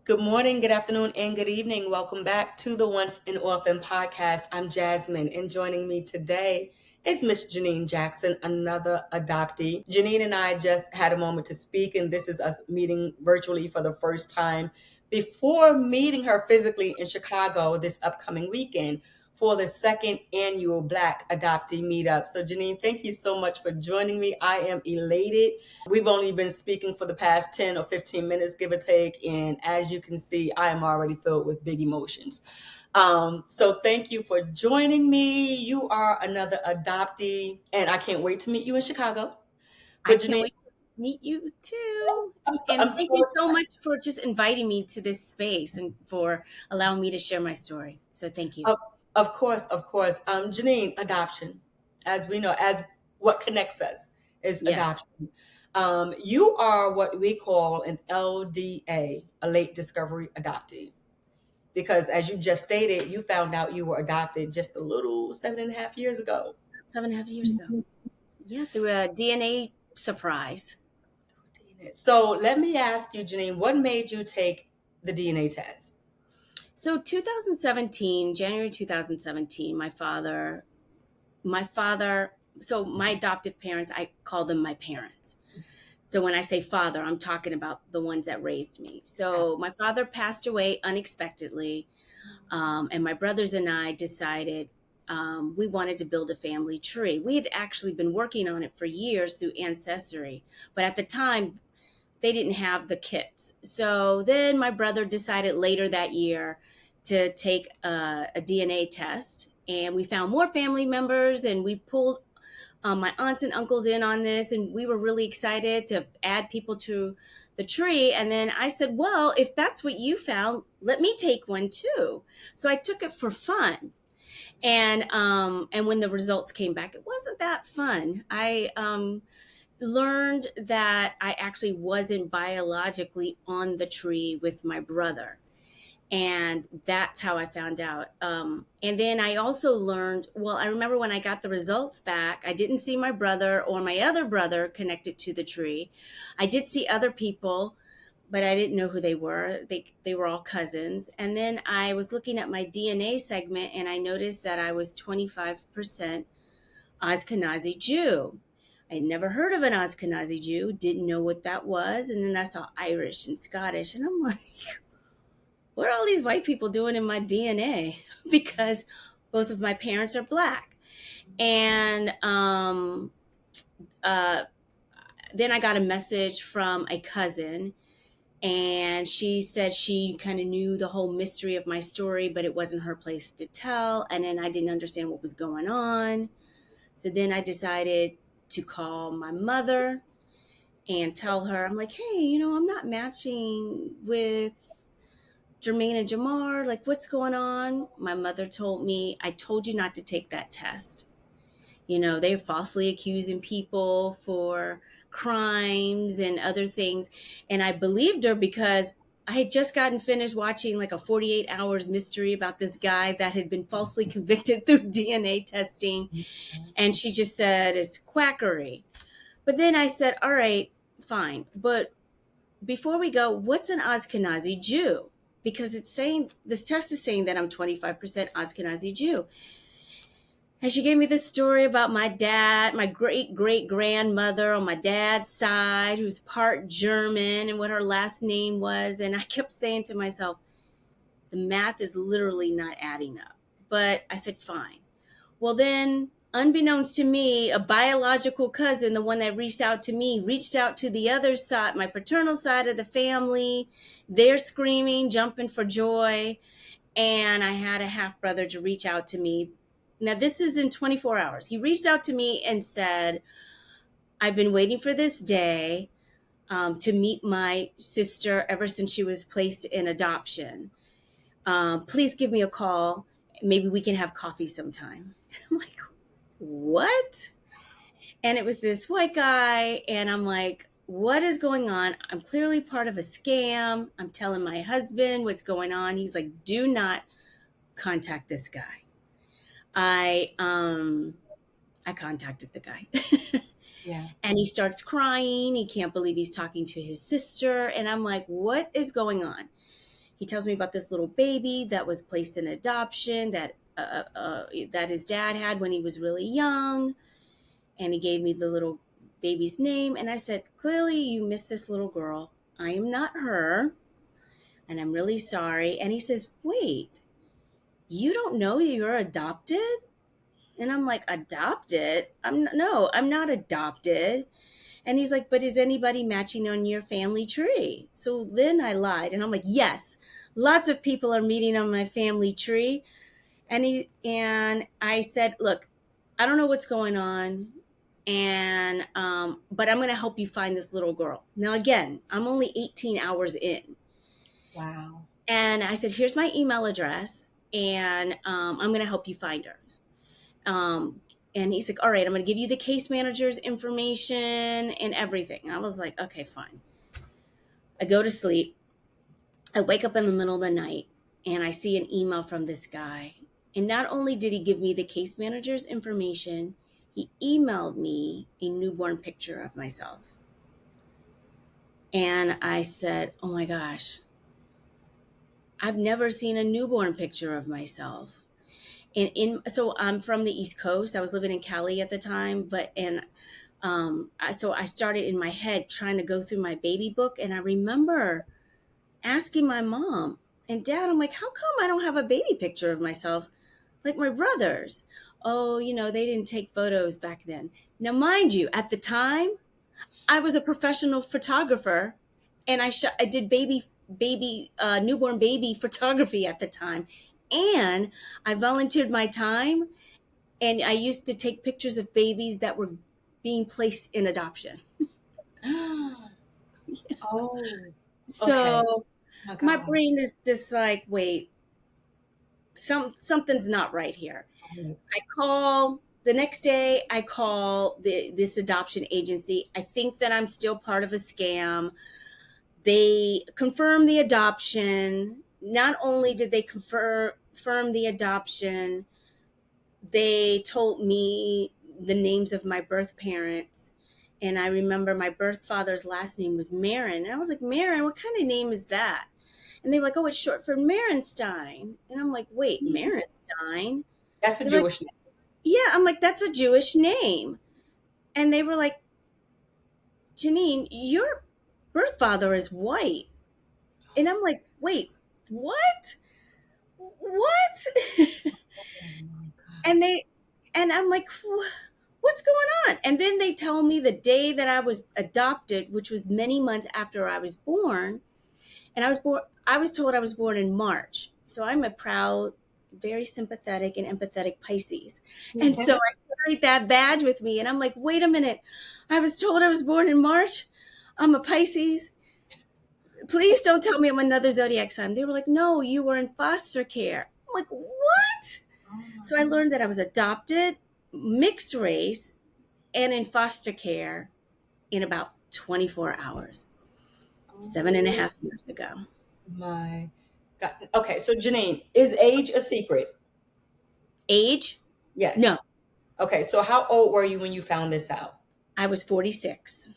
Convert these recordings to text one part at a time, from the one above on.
Good morning, good afternoon, and good evening. Welcome back to the Once an Orphan podcast. I'm Jasmine, and joining me today is Miss Janeen Jackson, another adoptee. Janeen and I just had a moment to speak, and this is us meeting virtually for the first time before meeting her physically in Chicago this upcoming weekend for the second annual Black Adoptee Meetup. So, Janine, thank you so much for joining me. I am elated. We've only been speaking for the past 10 or 15 minutes, give or take. And as you can see, I am already filled with big emotions. So thank you for joining me. You are another adoptee, and I can't wait to meet you in Chicago. I But can't Janine, wait to meet you too. I'm And so thank you so much for just inviting me to this space and for allowing me to share my story. So thank you. of, of course, of course. Janine, adoption, as we know, as what connects us is Yes. adoption. You are what we call an LDA, a late discovery adoptee. Because as you just stated, you found out you were adopted just a little 7.5 years ago. 7.5 years ago. Yeah, through a DNA surprise. So let me ask you, Janine, what made you take the DNA test? So 2017, January 2017, so my adoptive parents, I call them my parents. So when I say father, I'm talking about the ones that raised me. So my father passed away unexpectedly. And my brothers and I decided we wanted to build a family tree. We had actually been working on it for years through Ancestry, but at the time, they didn't have the kits. So then my brother decided later that year to take a DNA test, and we found more family members, and we pulled my aunts and uncles in on this, and we were really excited to add people to the tree. And then I said, well, if that's what you found, let me take one too. So I took it for fun. And when the results came back, it wasn't that fun. I learned that I actually wasn't biologically on the tree with my brother. And that's how I found out. And then I also learned, well, I remember when I got the results back, I didn't see my brother or my other brother connected to the tree. I did see other people, but I didn't know who they were. They were all cousins. And then I was looking at my DNA segment, and I noticed that I was 25% Ashkenazi Jew. I had never heard of an Ashkenazi Jew, didn't know what that was. And then I saw Irish and Scottish, and I'm like, what are all these white people doing in my DNA? Because both of my parents are black. And uh, then I got a message from a cousin, and she said she kind of knew the whole mystery of my story, but it wasn't her place to tell. And then I didn't understand what was going on. So then I decided to call my mother and tell her, I'm like, hey, I'm not matching with Jermaine and Jamar. Like, what's going on? My mother told me, I told you not to take that test. They're falsely accusing people for crimes and other things. And I believed her because I had just gotten finished watching like a 48 hours mystery about this guy that had been falsely convicted through DNA testing. And she just said it's quackery. But then I said, all right, fine. But before we go, what's an Ashkenazi Jew? Because it's saying, this test is saying that I'm 25% Ashkenazi Jew. And she gave me this story about my dad, my great great grandmother on my dad's side, who's part German, and what her last name was. And I kept saying to myself, the math is literally not adding up. But I said, fine. Well, then, unbeknownst to me, a biological cousin, the one that reached out to me, reached out to the other side, my paternal side of the family. They're screaming, jumping for joy. And I had a half brother to reach out to me. Now, this is in 24 hours. He reached out to me and said, I've been waiting for this day to meet my sister ever since she was placed in adoption. Please give me a call. Maybe we can have coffee sometime. I'm like, what? And it was this white guy. And I'm like, what is going on? I'm clearly part of a scam. I'm telling my husband what's going on. He's like, do not contact this guy. I contacted the guy. Yeah. And he starts crying. He can't believe he's talking to his sister. And I'm like, what is going on? He tells me about this little baby that was placed in adoption that his dad had when he was really young. And he gave me the little baby's name. And I said, clearly you missed this little girl. I am not her. And I'm really sorry. And he says, wait, you don't know you're adopted? And I'm like, adopted? I'm not adopted. And he's like, but is anybody matching on your family tree? So then I lied. And I'm like, yes, lots of people are meeting on my family tree. And I said, look, I don't know what's going on. And but I'm going to help you find this little girl. Now again, I'm only 18 hours in. Wow. And I said, here's my email address, and I'm going to help you find her. Um, and he's like, all right, I'm going to give you the case manager's information and everything. I was like, okay, fine. I go to sleep. I wake up in the middle of the night and I see an email from this guy. And not only did he give me the case manager's information, he emailed me a newborn picture of myself. And I said, oh my gosh, I've never seen a newborn picture of myself. So I'm from the East Coast. I was living in Cali at the time, so I started in my head trying to go through my baby book, and I remember asking my mom and dad, I'm like, how come I don't have a baby picture of myself like my brothers? Oh, they didn't take photos back then. Now, mind you, at the time, I was a professional photographer, and I did newborn baby photography at the time. And I volunteered my time, and I used to take pictures of babies that were being placed in adoption. Oh, okay. So My my God. brain is just like, wait, something's not right here. Right. I call the next day. I call this adoption agency. I think that I'm still part of a scam. They confirm the adoption. Not only did they confirm the adoption, they told me the names of my birth parents. And I remember my birth father's last name was Marin. And I was like, Marin, what kind of name is that? And they were like, oh, it's short for Marenstein. And I'm like, wait, Marenstein? That's a They're like, Jewish name. yeah. I'm like, that's a Jewish name. And they were like, Janeen, your birth father is white. And I'm like, wait, what? What? Oh my God. and they and I'm like, what's going on? And then they tell me the day that I was adopted, which was many months after I was born. And I was told I was born in March. So I'm a proud, very sympathetic and empathetic Pisces. And so I carried that badge with me, and I'm like, wait a minute. I was told I was born in March. I'm a Pisces. Please don't tell me I'm another zodiac sign. They were like, no, you were in foster care. I'm like, what? Oh my So I learned that I was adopted, mixed race, and in foster care in about 24 hours, seven and a God. half years ago. My God. Okay, so Janine, is age a secret? Age? Yes. No, Okay, so how old were you when you found this out? I was 46.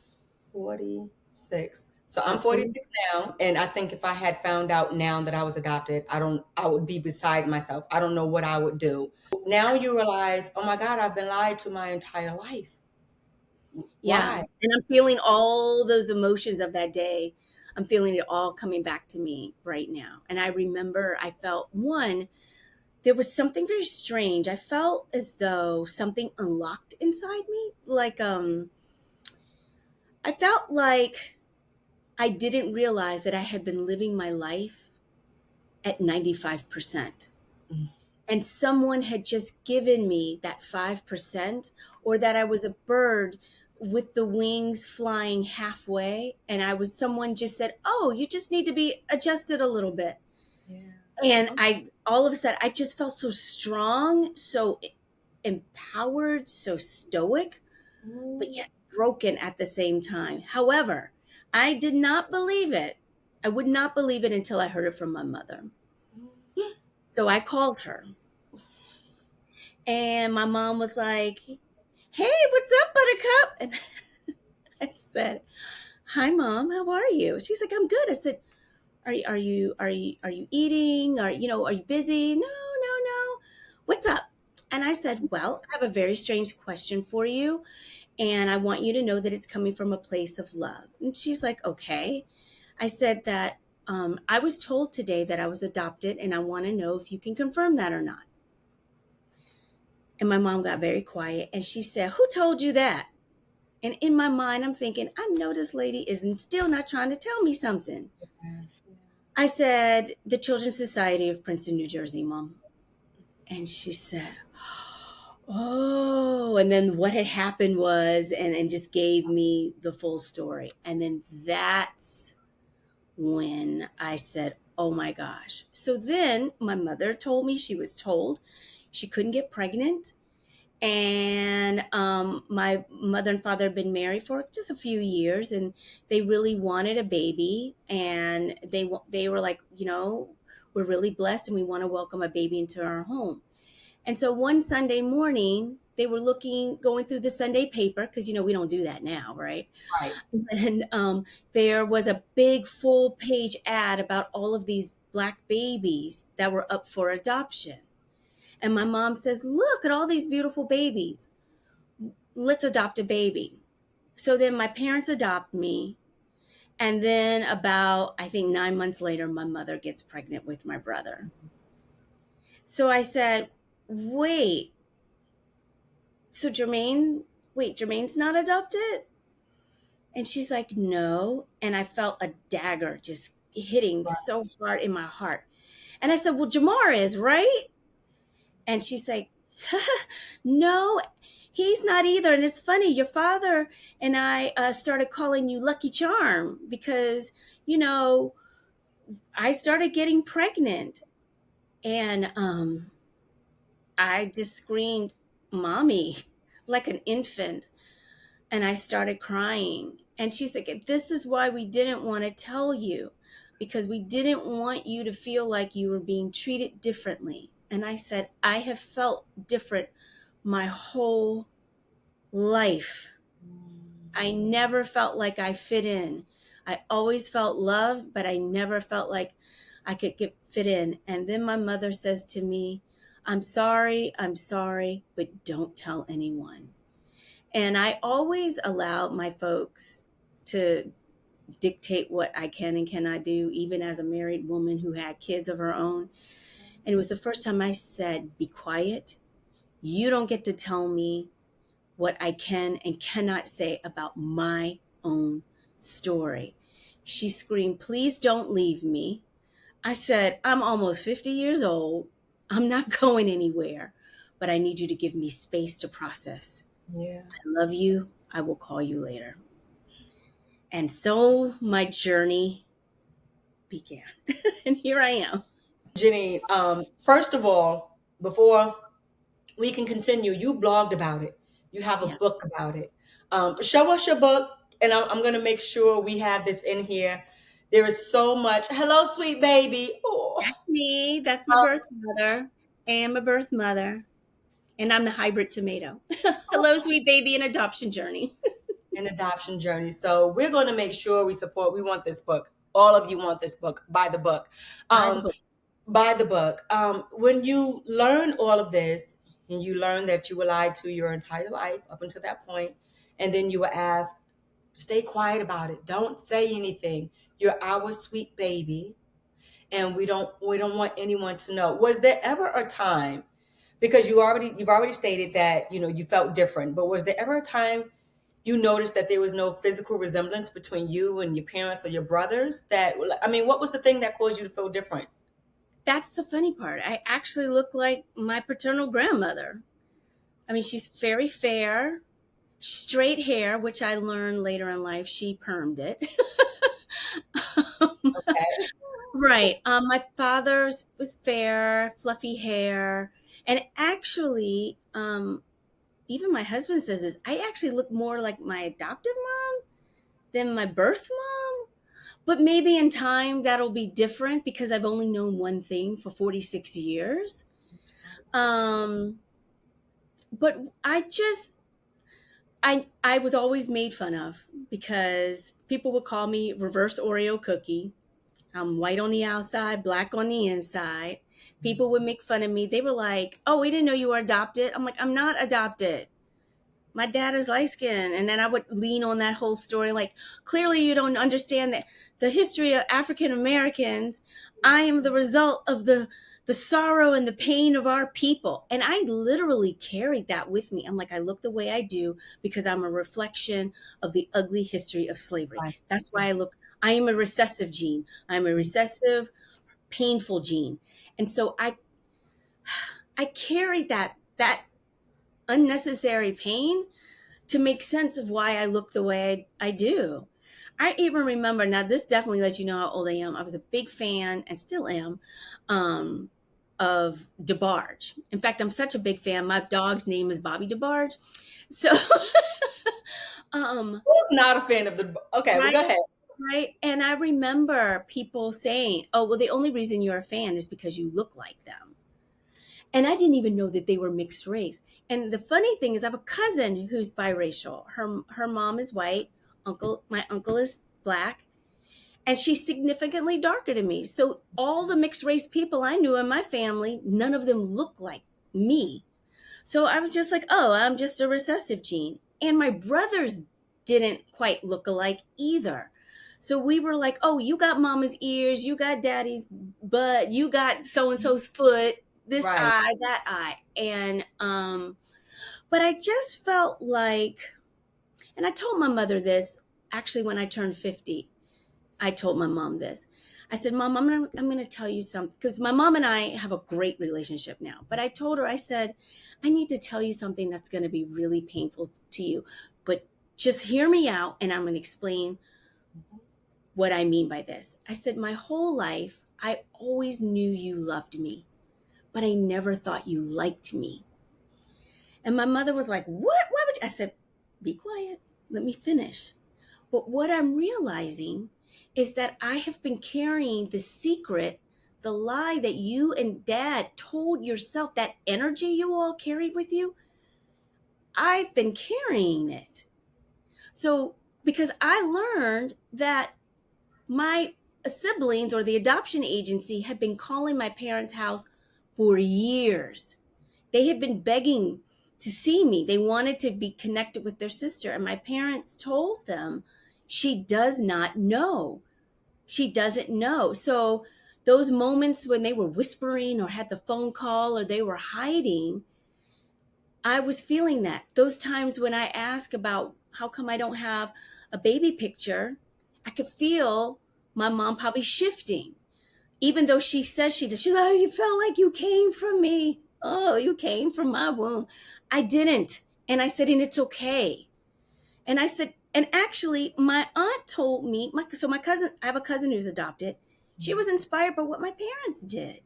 46. So I I'm was 40. 46 now, and I think if I had found out now that I was adopted, I would be beside myself. I don't know what I would do. Now you realize, oh my God, I've been lied to my entire life. Yeah. Why? And I'm feeling all those emotions of that day. I'm feeling it all coming back to me right now. And I remember I felt there was something very strange. I felt as though something unlocked inside me. I felt like I didn't realize that I had been living my life at 95%. Mm. And someone had just given me that 5%, or that I was a bird with the wings flying halfway, and someone just said, oh, you just need to be adjusted a little bit. Yeah. And I all of a sudden I just felt so strong, so empowered, so stoic, but Mm. yet broken at the same time. However, I did not believe it. I would not believe it until I heard it from my mother. So I called her, and my mom was like, hey, what's up, Buttercup? And I said, hi, Mom, how are you? She's like, I'm good. I said, are you eating? Are you busy? No, no, no. What's up? And I said, well, I have a very strange question for you. And I want you to know that it's coming from a place of love. And she's like, okay. I said that I was told today that I was adopted, and I want to know if you can confirm that or not. And my mom got very quiet and she said, who told you that? And in my mind, I'm thinking, I know this lady is still not trying to tell me something. Yeah. I said, the Children's Society of Princeton, New Jersey, Mom. And she said, oh. And then what had happened was, and just gave me the full story. And then that's when I said, oh my gosh. So then my mother told me she was told she couldn't get pregnant. And my mother and father had been married for just a few years, and they really wanted a baby. And they were like, we're really blessed and we want to welcome a baby into our home. And so one Sunday morning, they were going through the Sunday paper, because we don't do that now, right? Right. And there was a big full page ad about all of these Black babies that were up for adoption. And my mom says, look at all these beautiful babies. Let's adopt a baby. So then my parents adopt me. And then about, I think 9 months later, my mother gets pregnant with my brother. So I said, wait, so Jermaine's not adopted? And she's like, no. And I felt a dagger just hitting Right. so hard in my heart. And I said, well, Jamar is, right? And she's like, no, he's not either. And it's funny, your father and I started calling you Lucky Charm because, I started getting pregnant. And I just screamed, Mommy, like an infant. And I started crying. And she's like, this is why we didn't want to tell you, because we didn't want you to feel like you were being treated differently. And I said, I have felt different my whole life. I never felt like I fit in. I always felt loved, but I never felt like I could fit in. And then my mother says to me, I'm sorry, but don't tell anyone. And I always allow my folks to dictate what I can and cannot do, even as a married woman who had kids of her own. And it was the first time I said, be quiet. You don't get to tell me what I can and cannot say about my own story. She screamed, please don't leave me. I said, I'm almost 50 years old. I'm not going anywhere, but I need you to give me space to process. Yeah. I love you. I will call you later. And so my journey began. And here I am. Janine, first of all, before we can continue, you blogged about it. You have a Yes. book about it. Show us your book, and I'm going to make sure we have this in here. There is so much. Hello, sweet baby. Oh, That's me. That's my birth mother. I am a birth mother. And I'm the hybrid tomato. Hello, sweet baby, an adoption journey. an adoption journey. So we're going to make sure we support. We want this book. All of you want this book. Buy the book. Buy the Um, book. buy the book. When you learn all of this, and you learn that you were lied to your entire life up until that point, and then you were asked, stay quiet about it. Don't say anything. You're our sweet baby, and we don't want anyone to know. Was there ever a time, because you've already stated that you felt different, but was there ever a time you noticed that there was no physical resemblance between you and your parents or your brothers? What was the thing that caused you to feel different? That's the funny part. I actually look like my paternal grandmother. I mean, she's very fair, straight hair, which I learned later in life. She permed it. Okay. Right. My father's was fair, fluffy hair. And actually, even my husband says this, I actually look more like my adoptive mom than my birth mom. But maybe in time that'll be different because I've only known one thing for 46 years. Um, but I was always made fun of because people would call me reverse Oreo cookie. I'm white on the outside, black on the inside. People would make fun of me. They were like, "Oh, we didn't know you were adopted." I'm like, "I'm not adopted. My dad is light skinned." And then I would lean on that whole story like, clearly you don't understand that the history of African Americans. I am the result of the sorrow and the pain of our people. And I literally carried that with me. I'm like, I look the way I do because I'm a reflection of the ugly history of slavery. Right. That's why I am a recessive gene. I'm a recessive, painful gene. And so I carried that unnecessary pain to make sense of why I look the way I do. I even remember, now this definitely lets you know how old I am. I was a big fan, and still am, um, of DeBarge. In fact, I'm such a big fan. My dog's name is Bobby DeBarge. So, um, Who's not a fan of the? Okay, well, right, go ahead. right. And I remember people saying, "Oh, well, the only reason you're a fan is because you look like them." And I didn't even know that they were mixed race. And the funny thing is, I have a cousin who's biracial. Her mom is white. My uncle is black, and she's significantly darker than me. So all the mixed race people I knew in my family, none of them looked like me. So I was just like, oh, I'm just a recessive gene. And my brothers didn't quite look alike either. So we were like, oh, you got mama's ears, you got daddy's butt, you got so and so's foot, this Right. eye, that eye. And but I just felt like, and I told my mother this actually when I turned 50. I told my mom this. I said, Mom, I'm gonna tell you something, because my mom and I have a great relationship now. But I told her, I said, I need to tell you something that's gonna be really painful to you. But just hear me out, and I'm gonna explain what I mean by this. I said, my whole life, I always knew you loved me, but I never thought you liked me. And my mother was like, What? Why would you? I said, Be quiet. Let me finish. But what I'm realizing is that I have been carrying the secret, the lie that you and dad told yourself, that energy you all carried with you. I've been carrying it. So, because I learned that my siblings or the adoption agency had been calling my parents' house for years. They had been begging to see me. They wanted to be connected with their sister. And my parents told them, she does not know. She doesn't know. So those moments when they were whispering or had the phone call or they were hiding, I was feeling that. Those times when I ask about how come I don't have a baby picture, I could feel my mom probably shifting. Even though she says she does. She's like, oh, you felt like you came from me. Oh, you came from my womb. I didn't. And I said, and it's okay. And I said, and actually, my aunt told me, so my cousin, I have a cousin who's adopted. She was inspired by what my parents did.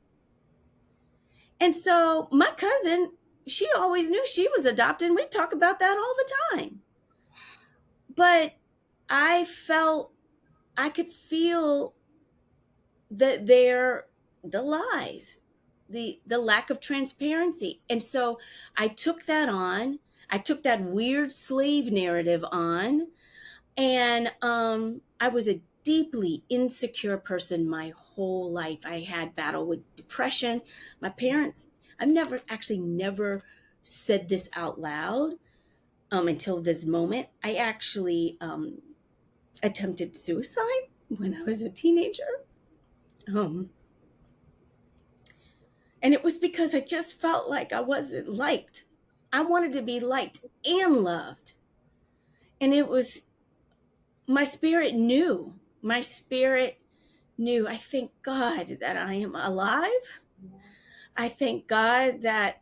And so my cousin, she always knew she was adopted. And we talk about that all the time. But I felt, I could feel that the lies, the lack of transparency. And so I took that on. I took that weird slave narrative on. And I was a deeply insecure person my whole life. I had battle with depression. My parents, I've never said this out loud until this moment. I actually attempted suicide when I was a teenager. Um, and it was because I just felt like I wasn't liked. I wanted to be liked and loved. And it was, my spirit knew. My spirit knew. I thank God that I am alive. I thank God that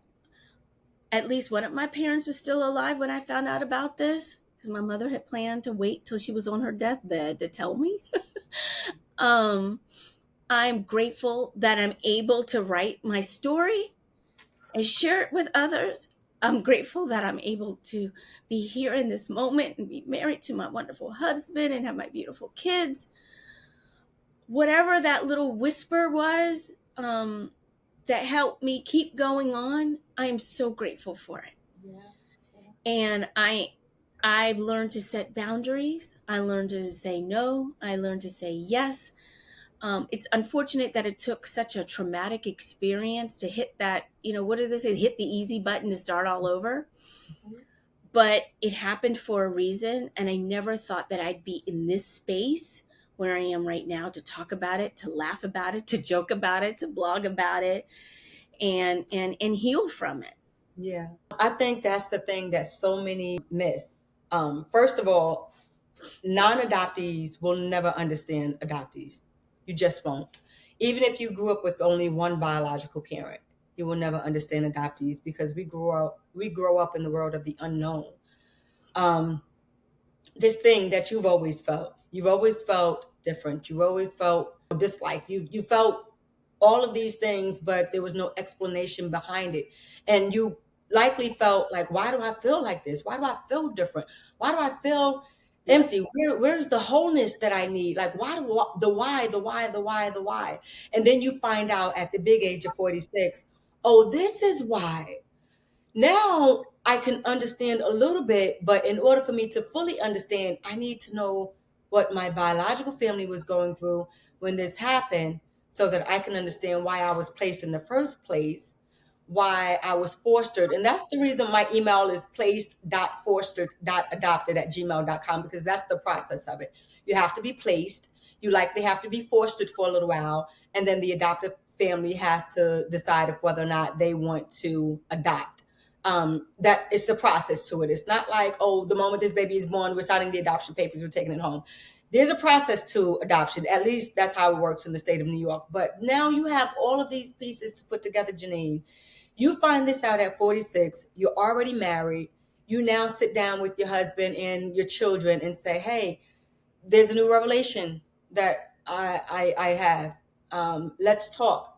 at least one of my parents was still alive when I found out about this, because my mother had planned to wait till she was on her deathbed to tell me. um, I'm grateful that I'm able to write my story and share it with others. I'm grateful that I'm able to be here in this moment and be married to my wonderful husband and have my beautiful kids. Whatever that little whisper was, that helped me keep going on, I am so grateful for it. Yeah. And I've learned to set boundaries. I learned to say no. I learned to say yes. It's unfortunate that it took such a traumatic experience to hit that, what did they say? Hit the easy button to start all over. But it happened for a reason. And I never thought that I'd be in this space where I am right now to talk about it, to laugh about it, to joke about it, to blog about it, and heal from it. Yeah. I think that's the thing that so many miss. First of all, non-adoptees will never understand adoptees. You just won't. Even if you grew up with only one biological parent, you will never understand adoptees because we grow up in the world of the unknown. Um, this thing that you've always felt. You've always felt different. You've always felt disliked. You felt all of these things, but there was no explanation behind it. And you likely felt like, why do I feel like this? Why do I feel different? Why do I feel empty? Where's the wholeness that I need? Like, why? And then you find out at the big age of 46, oh, this is why. Now I can understand a little bit, but in order for me to fully understand, I need to know what my biological family was going through when this happened so that I can understand why I was placed in the first place, why I was fostered. And that's the reason my email is placed.fostered.adopted@gmail.com, because that's the process of it. You have to be placed. You likely have to be fostered for a little while. And then the adoptive family has to decide if whether or not they want to adopt. That it's the process to it. It's not like, oh, the moment this baby is born, we're signing the adoption papers, we're taking it home. There's a process to adoption. At least that's how it works in the state of New York. But now you have all of these pieces to put together, Janeen. You find this out at 46. You're already married. You now sit down with your husband and your children and say, hey, there's a new revelation that I have. Let's talk.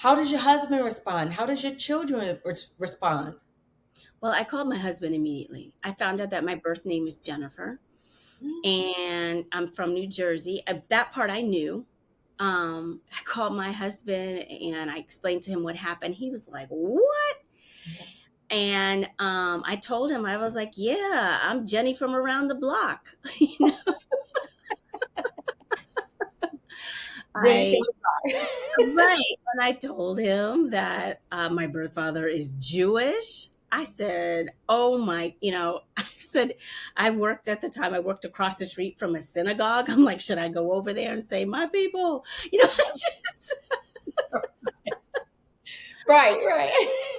How does your husband respond? How does your children respond? Well, I called my husband immediately. I found out that my birth name is Jennifer, and I'm from New Jersey. That part I knew. I called my husband and I explained to him what happened. He was like, "What?" And I told him, I was like, "Yeah, I'm Jenny from around the block." You know, Jenny I from the right. And I told him that my birth father is Jewish. I said, "Oh my," I said, I worked at the time. I worked across the street from a synagogue. I'm like, should I go over there and say, "My people," I just. right, right.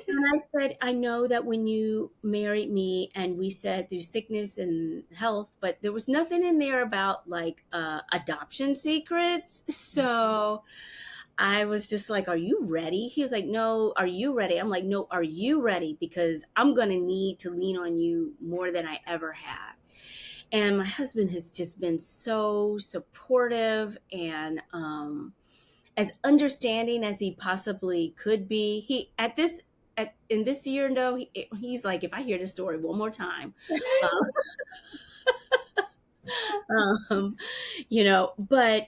And I said, I know that when you married me and we said through sickness and health, but there was nothing in there about like adoption secrets. So I was just like, are you ready? He was like, no, are you ready? I'm like, no, are you ready? Because I'm going to need to lean on you more than I ever have. And my husband has just been so supportive and as understanding as he possibly could be. He in this year, though, he's like, if I hear this story one more time, um, but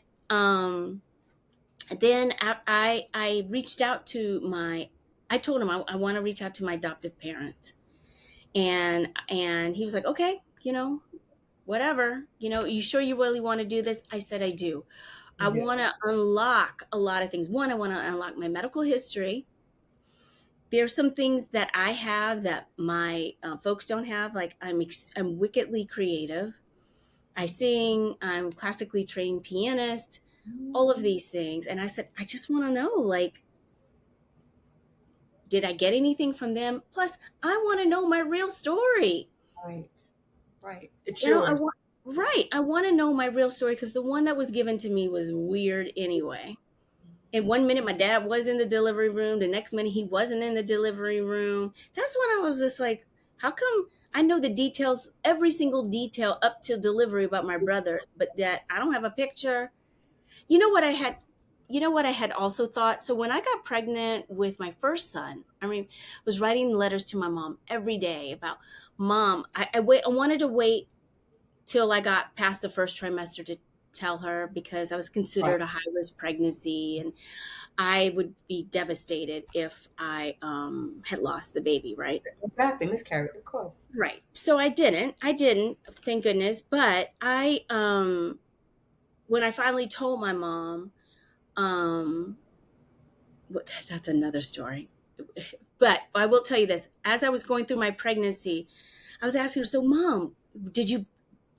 then I reached out to I told him I want to reach out to my adoptive parents, and he was like, okay, whatever, you sure you really want to do this? I said, I do. I Yeah. want to unlock a lot of things. One, I want to unlock my medical history. There's some things that I have that my folks don't have. Like I'm wickedly creative. I sing. I'm classically trained pianist. All of these things, and I said, I just want to know, like, did I get anything from them? Plus, I want to know my real story. Right, right. It's I yours. want right. I want to know my real story because the one that was given to me was weird anyway. And one minute my dad was in the delivery room, the next minute he wasn't in the delivery room. That's when I was just like, how come I know the details, every single detail up to delivery about my brother, but that I don't have a picture? You know what I had also thought? So when I got pregnant with my first son, was writing letters to my mom every day about, Mom, I wanted to wait till I got past the first trimester to tell her because I was Right. considered a high risk pregnancy and I would be devastated if I had lost the baby, right? Exactly. Miscarriage, of course. Right. So I didn't. Thank goodness. But when I finally told my mom, Um, that's another story. But I will tell you this: as I was going through my pregnancy, I was asking her, "So, Mom, did you,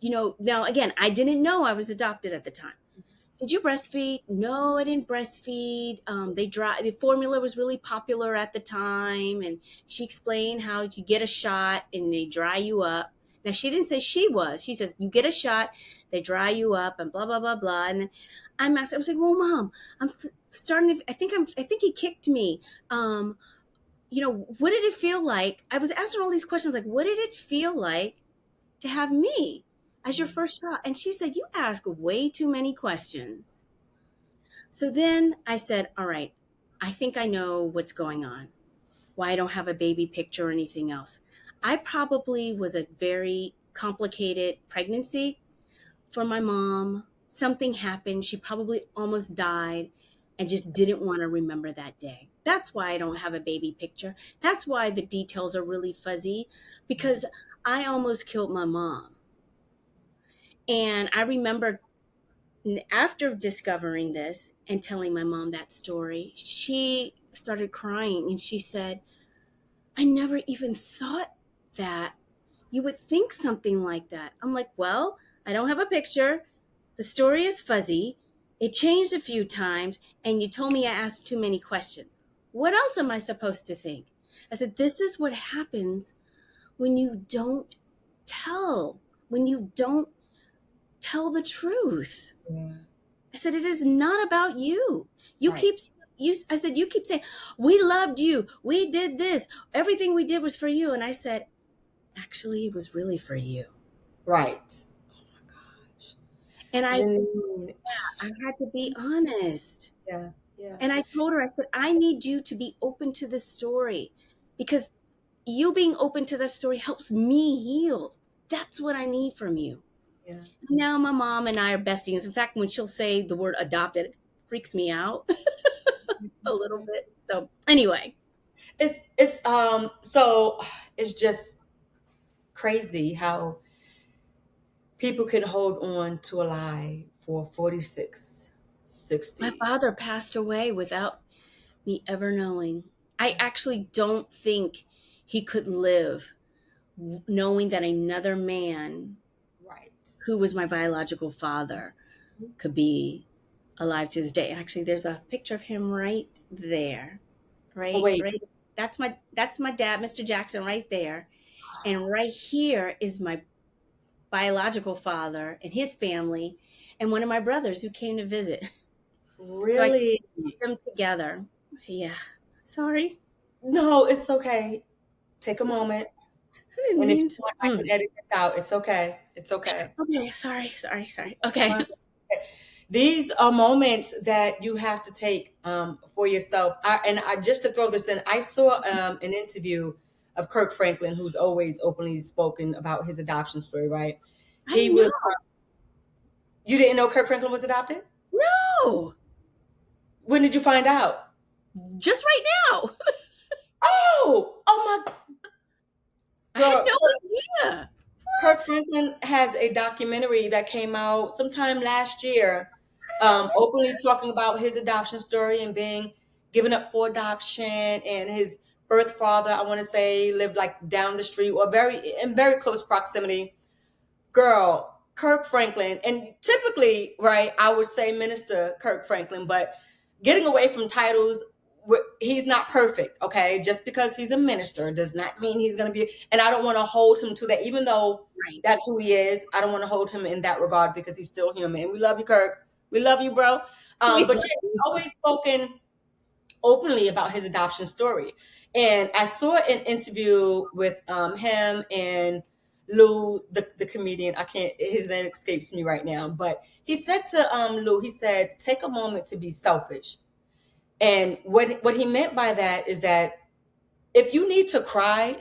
Now again, I didn't know I was adopted at the time. Did you breastfeed? No, I didn't breastfeed. The formula was really popular at the time, and she explained how you get a shot and they dry you up. Now she didn't say she was. She says you get a shot, they dry you up, and blah blah blah blah. And then I'm asking, I was like, "Well, Mom, starting. I think he kicked me. What did it feel like?" I was asking all these questions, like, "What did it feel like to have me as your first shot?" And she said, "You ask way too many questions." So then I said, all right, I think I know what's going on, why I don't have a baby picture or anything else. I probably was a very complicated pregnancy for my mom. Something happened. She probably almost died and just didn't want to remember that day. That's why I don't have a baby picture. That's why the details are really fuzzy, because I almost killed my mom. And I remember after discovering this and telling my mom that story, she started crying and she said, "I never even thought that you would think something like that." I'm like, "Well, I don't have a picture. The story is fuzzy. It changed a few times, and you told me I asked too many questions. What else am I supposed to think?" I said, "This is what happens when you don't tell, when you don't tell the truth." Yeah. I said, "It is not about you. You Right. keep you I said, "You keep saying, 'We loved you. We did this. Everything we did was for you.'" And I said, "Actually, it was really for you." Right. And Janine. I had to be honest. Yeah. Yeah. And I told her, I said, "I need you to be open to this story, because you being open to that story helps me heal. That's what I need from you." Yeah. Now my mom and I are besties. In fact, when she'll say the word adopted, it freaks me out a little bit. So anyway, So it's just crazy how people can hold on to a lie for 46, my 60. father passed away without me ever knowing. I actually don't think he could live knowing that another man Right. who was my biological father could be alive to this day. Actually, there's a picture of him right there. Oh, Right, wait. right. That's my dad, Mr. Jackson, right there. And right here is my biological father and his family and one of my brothers who came to visit. So I Really? put them together. Yeah. Sorry. No, it's okay. Take a moment. I didn't And if mean you to. want, I can edit this out. It's okay. It's okay. Okay, sorry. Okay. These are moments that you have to take for yourself. Just to throw this in, I saw an interview of Kirk Franklin, who's always openly spoken about his adoption story. Right? I He didn't was. know. You didn't know Kirk Franklin was adopted? No. When did you find out? Just right now. Oh my I had girl. no idea. Kirk What? Franklin has a documentary that came out sometime last year, openly talking about his adoption story and being given up for adoption. And his birth father, I want to say, lived like down the street or very close proximity. Girl, Kirk Franklin, and typically, right, I would say Minister Kirk Franklin, but getting away from titles, he's not perfect, okay? Just because he's a minister does not mean he's going to be, and I don't want to hold him to that, even though Right. that's who he is. I don't want to hold him in that regard because he's still human. And we love you, Kirk. We love you, bro. We But love yeah, he's you. always spoken openly about his adoption story. And I saw an interview with him and Lou, the comedian. I can't, his name escapes me right now, but he said to Lou, he said, take a moment to be selfish. And what he meant by that is that if you need to cry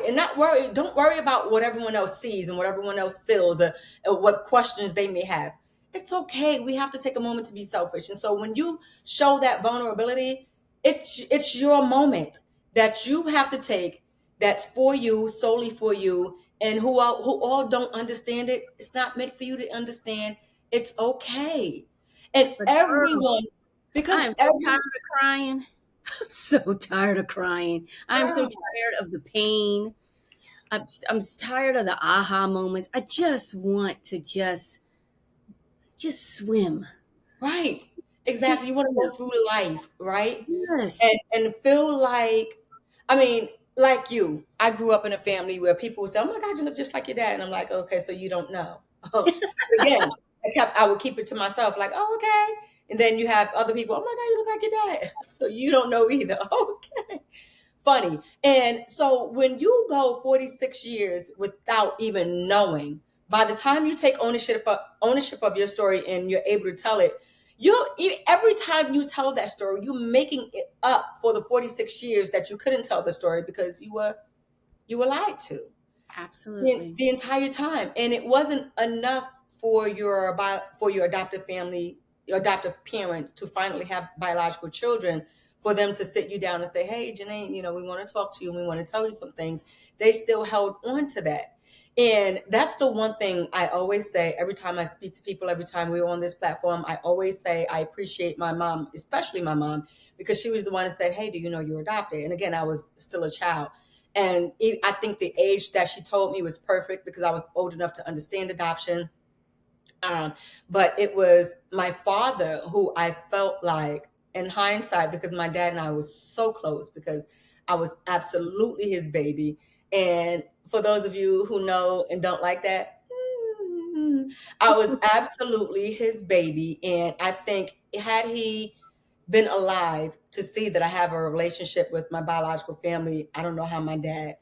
and not worry. Don't worry about what everyone else sees and what everyone else feels, or what questions they may have. It's okay. We have to take a moment to be selfish. And so when you show that vulnerability, it's your moment that you have to take, that's for you, solely for you. And who all don't understand it, it's not meant for you to understand. It's okay. And But girl, everyone, because I am so tired every, of crying. So tired of crying. I am so girl, tired of the pain. I'm tired of the aha moments. I just want to just swim. right, exactly. Just You want to swim. go through life, right? Yes. And feel like, I mean, like you, I grew up in a family where people would say, "Oh my God, you look just like your dad," and I'm like, "Okay, so you don't know." But again, I would keep it to myself, like, "Oh, okay." And then you have other people, "Oh my God, you look like your dad," so you don't know either. Okay, funny. And so when you go 46 years without even knowing, by the time you take ownership of your story and you're able to tell it, every time you tell that story, you're making it up for the 46 years that you couldn't tell the story because you were lied to Absolutely. the entire time, and it wasn't enough for your adoptive family, your adoptive parents, to finally have biological children, for them to sit you down and say, "Hey, Janeen, we want to talk to you and we want to tell you some things." They still held on to that. And that's the one thing I always say every time I speak to people, every time we're on this platform. I always say I appreciate my mom, especially my mom, because she was the one that said, "Hey, do you know you're adopted?" And again, I was still a child. And I think the age that she told me was perfect because I was old enough to understand adoption. Um, but it was my father who I felt like, in hindsight, because my dad and I was so close, because I was absolutely his baby. And for those of you who know and don't like that, I was absolutely his baby. And I think, had he been alive to see that I have a relationship with my biological family, I don't know how my dad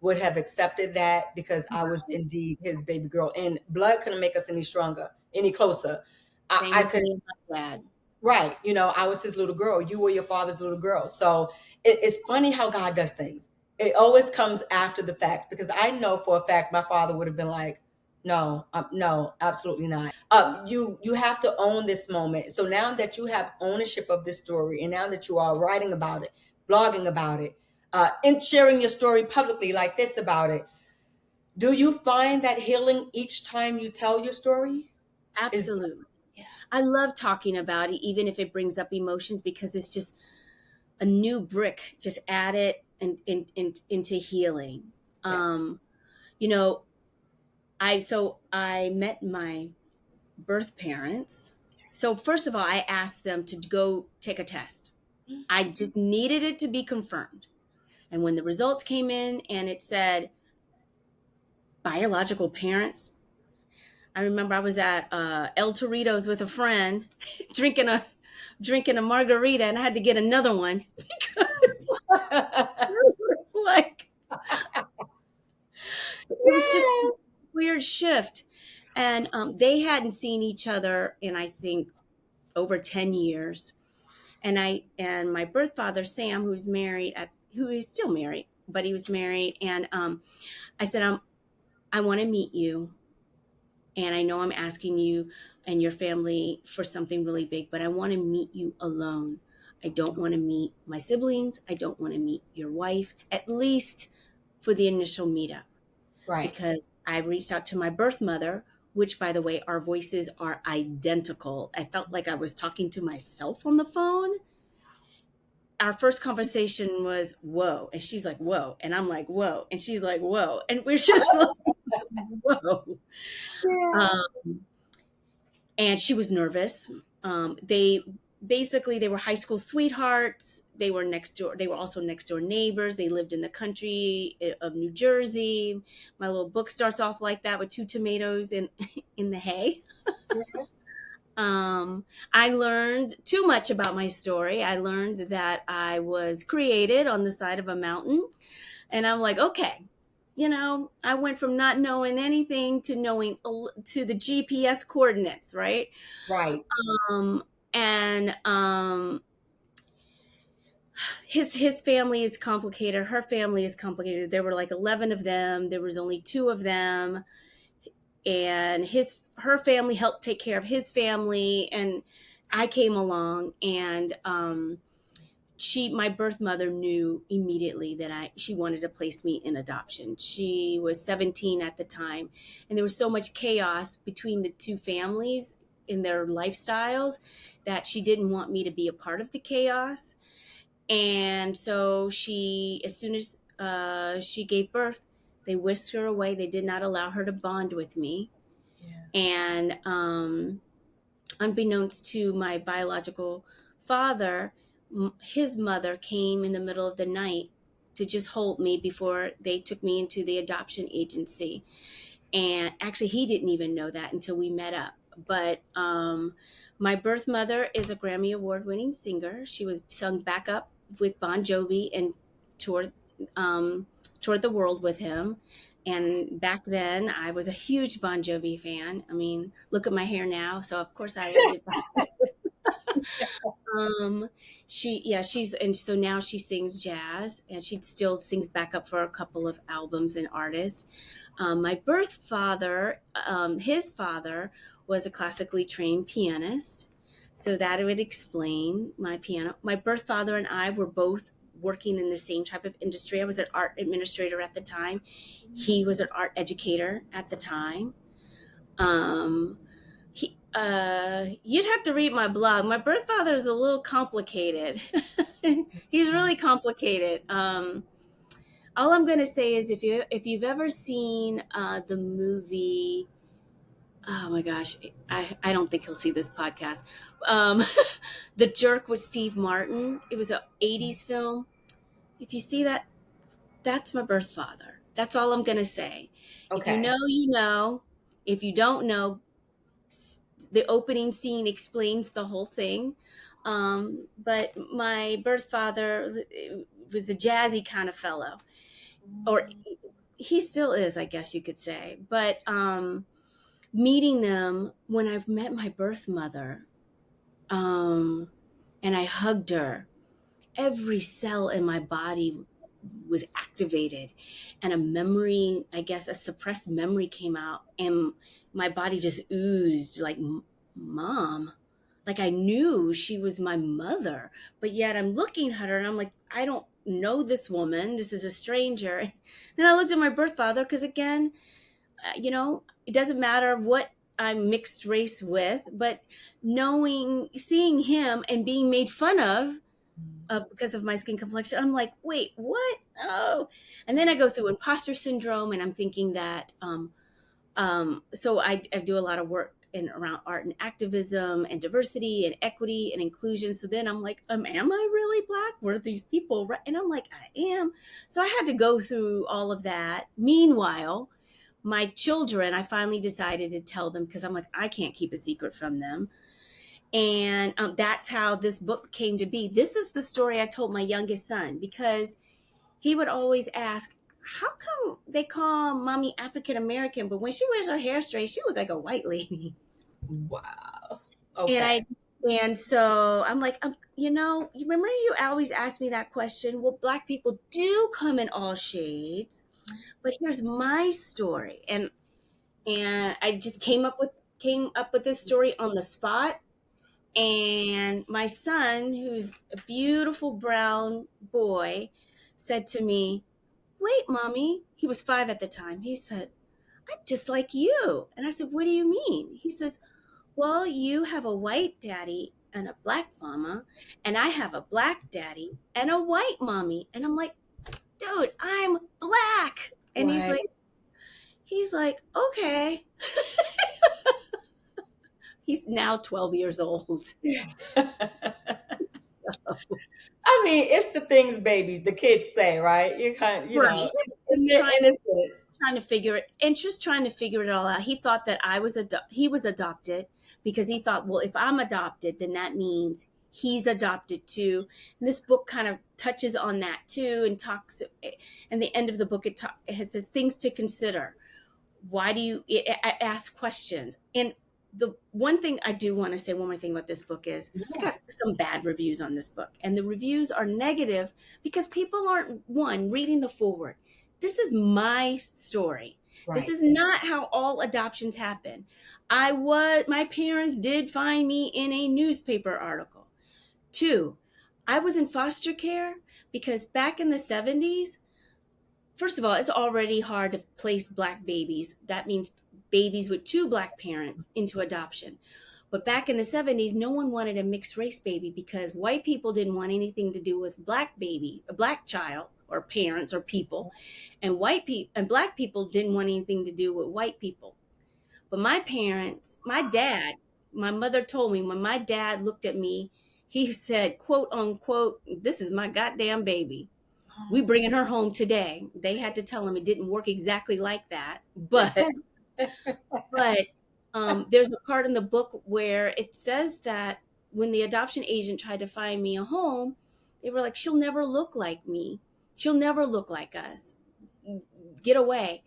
would have accepted that, because I was indeed his baby girl. And blood couldn't make us any stronger, any closer. Same I with could, me and my dad. right. I was his little girl. You were your father's little girl. So it's funny how God does things. It always comes after the fact, because I know for a fact my father would have been like, "No, no, absolutely not." You have to own this moment. So now that you have ownership of this story, and now that you are writing about it, blogging about it, and sharing your story publicly like this about it, do you find that healing each time you tell your story? Is Absolutely. Yeah. I love talking about it, even if it brings up emotions, because it's just a new brick just added into healing. Yes. Um, you know, I met my birth parents. So first of all, I asked them to go take a test. I just needed it to be confirmed. And when the results came in and it said biological parents, I remember I was at El Torito's with a friend, drinking a margarita, and I had to get another one because it was like it was just a Yes. weird shift. And they hadn't seen each other in, I think, over 10 years. And my birth father Sam, who is still married, but he was married, and I said, I want to meet you. And I know I'm asking you and your family for something really big, but I want to meet you alone. I don't want to meet my siblings. I don't want to meet your wife, at least for the initial meetup, Right. because I reached out to my birth mother, which, by the way, our voices are identical. I felt like I was talking to myself on the phone. Our first conversation was, whoa. And she's like, whoa. And I'm like, whoa. And she's like, whoa. And we're just like, whoa. Yeah. Um, and she was nervous. They basically, they were high school sweethearts. They were next door. They were also next door neighbors. They lived in the country of New Jersey. My little book starts off like that, with two tomatoes in in the hay. I learned too much about my story. I learned that I was created on the side of a mountain, and I'm like, okay, I went from not knowing anything to knowing to the GPS coordinates, right? Right. Um, and his family is complicated. Her family is complicated. There were like 11 of them. There was only two of them, and her family helped take care of his family, and I came along, and my birth mother knew immediately that she wanted to place me in adoption. She was 17 at the time, and there was so much chaos between the two families. in their lifestyles that she didn't want me to be a part of the chaos. And so as soon as she gave birth, they whisked her away. They did not allow her to bond with me. Yeah. And unbeknownst to my biological father, his mother came in the middle of the night to just hold me before they took me into the adoption agency. And actually, he didn't even know that until we met up. But my birth mother is a Grammy Award winning singer. She was sung back up with Bon Jovi and toured, toured the world with him. And back then, I was a huge Bon Jovi fan. I mean, look at my hair now. So, of course, I loved it. Um, she's, and so now she sings jazz, and she still sings backup for a couple of albums and artists. My birth father, his father was a classically trained pianist. So that would explain my piano. My birth father and I were both working in the same type of industry. I was an art administrator at the time. He was an art educator at the time. You'd have to read my blog. My birth father is a little complicated. He's really complicated. All I'm going to say is if you've ever seen the movie, oh my gosh, I don't think he'll see this podcast. Um, The Jerk with Steve Martin. It was an 80s film. If you see that, that's my birth father. That's all I'm going to say. If you Okay. know, you know. If you don't know, the opening scene explains the whole thing. But my birth father was a jazzy kind of fellow, or he still is, I guess you could say. But meeting them, when I've met my birth mother, and I hugged her, every cell in my body was activated, and a memory, I guess a suppressed memory, came out, and my body just oozed like mom. Like I knew she was my mother, but yet I'm looking at her and I'm like, I don't know this woman. This is a stranger. And then I looked at my birth father because, again, it doesn't matter what I'm mixed race with, but seeing him and being made fun of because of my skin complexion, I'm like, wait, what? Oh. And then I go through imposter syndrome, and I'm thinking that, so I do a lot of work in around art and activism and diversity and equity and inclusion. So then I'm like, am I really Black? Were these people right? And I'm like, I am. So I had to go through all of that. Meanwhile, my children, I finally decided to tell them because I'm like, I can't keep a secret from them. And that's how this book came to be. This is the story I told my youngest son because he would always ask, how come they call mommy African American, but when she wears her hair straight, she look like a white lady? Wow. And Okay. so I'm like, you remember you always asked me that question? Well, Black people do come in all shades, but here's my story. And I just came up with this story on the spot. And my son, who's a beautiful brown boy, said to me, wait, mommy. He was 5 at the time. He said, I'm just like you. And I said, what do you mean? He says, well, you have a white daddy and a Black mama, and I have a Black daddy and a white mommy. And I'm like, dude, I'm Black. And he's Right. like, okay. He's now 12 years old. I mean, it's the things babies, the kids say, right? You kind of, Right. It's just innocence. trying to figure it all out. He thought that he was adopted because he thought, well, if I'm adopted, then that means he's adopted too. And this book kind of touches on that too, and talks. And the end of the book, it says things to consider. Why do you ask questions? And the one thing I do want to say, one more thing about this book is I Yeah. got some bad reviews on this book, and the reviews are negative because people aren't, one, reading the foreword. This is my story. This Right. is not how all adoptions happen. My parents did find me in a newspaper article. Two, I was in foster care because back in the 70s, first of all, it's already hard to place Black babies. That means babies with two Black parents into adoption. But back in the 70s, no one wanted a mixed race baby because white people didn't want anything to do with black baby, a black child or parents or people, and white people and black people didn't want anything to do with white people. But my parents, my dad, my mother told me when my dad looked at me, he said, quote unquote, "This is my goddamn baby. We bringing her home today." They had to tell him it didn't work exactly like that, but there's a part in the book where it says that when the adoption agent tried to find me a home, they were like, "She'll never look like me. She'll never look like us. Get away."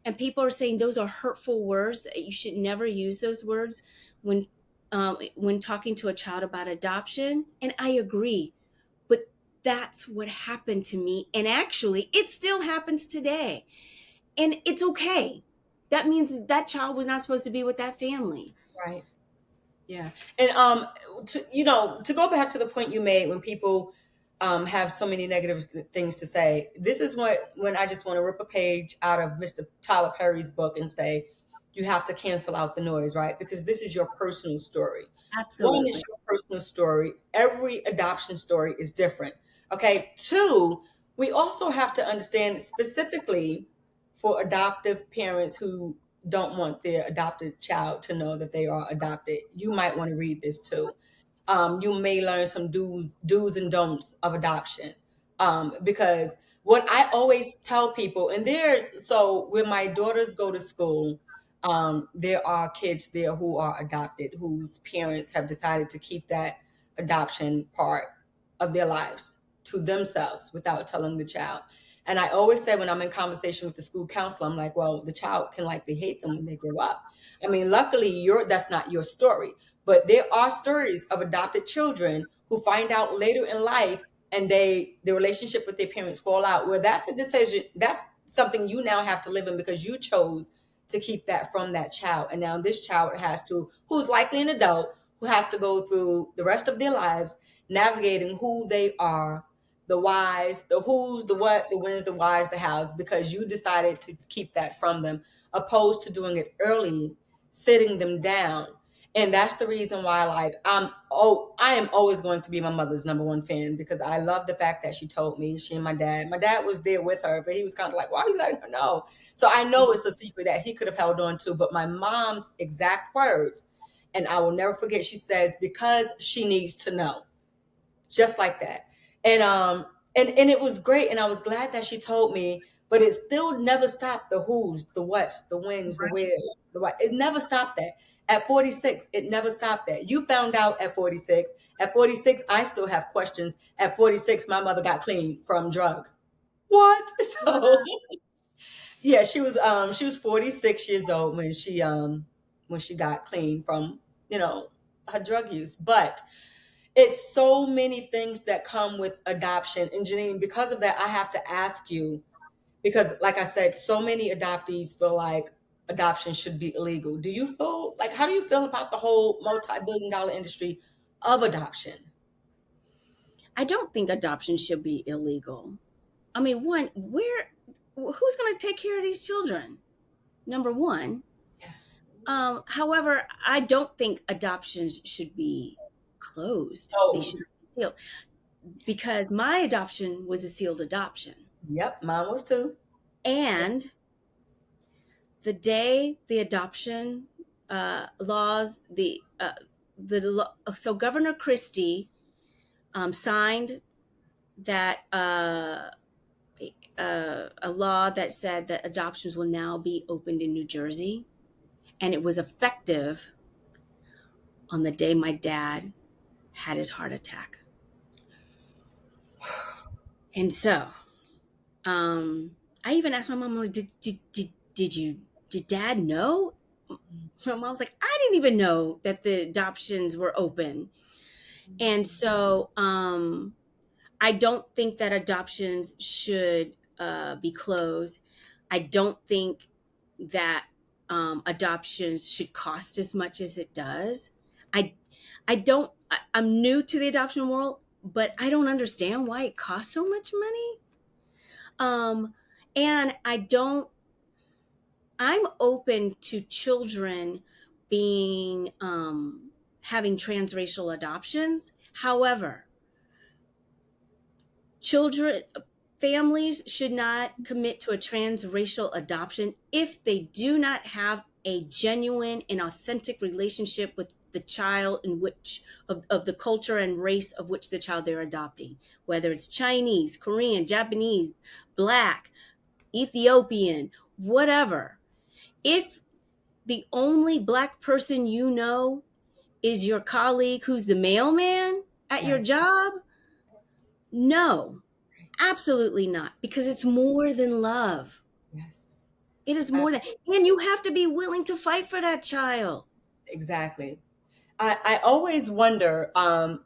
And people are saying those are hurtful words. You should never use those words when when talking to a child about adoption. And I agree, but that's what happened to me. And actually, it still happens today. And it's okay. That means that child was not supposed to be with that family. Right. Yeah. And to go back to the point you made when people have so many negative things to say, this is when I just want to rip a page out of Mr. Tyler Perry's book and say, you have to cancel out the noise, right? Because this is your personal story. One is Absolutely. your personal story. Every adoption story is different. Okay. Two, we also have to understand specifically for adoptive parents who don't want their adopted child to know that they are adopted. You might want to read this too. You may learn some do's and don'ts of adoption. Because what I always tell people, and there's so when my daughters go to school, there are kids there who are adopted, whose parents have decided to keep that adoption part of their lives to themselves without telling the child. And I always say when I'm in conversation with the school counselor, I'm like, well, the child can likely hate them when they grow up. I mean, luckily, that's not your story, but there are stories of adopted children who find out later in life and the relationship with their parents fall out. Well, that's a decision. That's something you now have to live in because you chose to keep that from that child. And now this child who's likely an adult, who has to go through the rest of their lives navigating who they are, the whys, the who's, the what, the whens, the whys, the hows, because you decided to keep that from them, opposed to doing it early, sitting them down. And that's the reason why, like, I am always going to be my mother's number one fan because I love the fact that she told me, she and my dad was there with her, but he was kind of like, why are you letting her know? So I know it's a secret that he could have held on to, but my mom's exact words, and I will never forget, she says, because she needs to know, just like that. And it was great, and I was glad that she told me, but it still never stopped the who's, the what's, the when's, the where, the why. It never stopped that. At 46, it never stopped that. You found out at 46. At 46, I still have questions. At 46, my mother got clean from drugs. What? So yeah, she was 46 years old when she got clean from, her drug use. But it's so many things that come with adoption. And Janine, because of that, I have to ask you, because like I said, so many adoptees feel like adoption should be illegal. How do you feel about the whole multi-billion-dollar industry of adoption? I don't think adoption should be illegal. I mean, who's going to take care of these children? Number one. However, I don't think adoptions should be closed. They Oh, should be sealed because my adoption was a sealed adoption. yep, mine was too. Yep. And the day the adoption laws, so Governor Christie signed that a law that said that adoptions will now be opened in New Jersey, and it was effective on the day my dad had his heart attack. And so, I even asked my mom, I'm like, did dad know? My mom was like, I didn't even know that the adoptions were open. And so, I don't think that adoptions should be closed. I don't think that adoptions should cost as much as it does. I, I don't. I'm new to the adoption world, but I don't understand why it costs so much money. And I don't. I'm open to children being having transracial adoptions. However, children, families should not commit to a transracial adoption if they do not have a genuine and authentic relationship with the child in which of the culture and race of which the child they're adopting, whether it's Chinese, Korean, Japanese, Black, Ethiopian, whatever. If the only Black person you know is your colleague who's the mailman at your Right. job, no, Right. absolutely not, because it's more than love. Yes. It is more than, Absolutely. and you have to be willing to fight for that child. Exactly. I always wonder,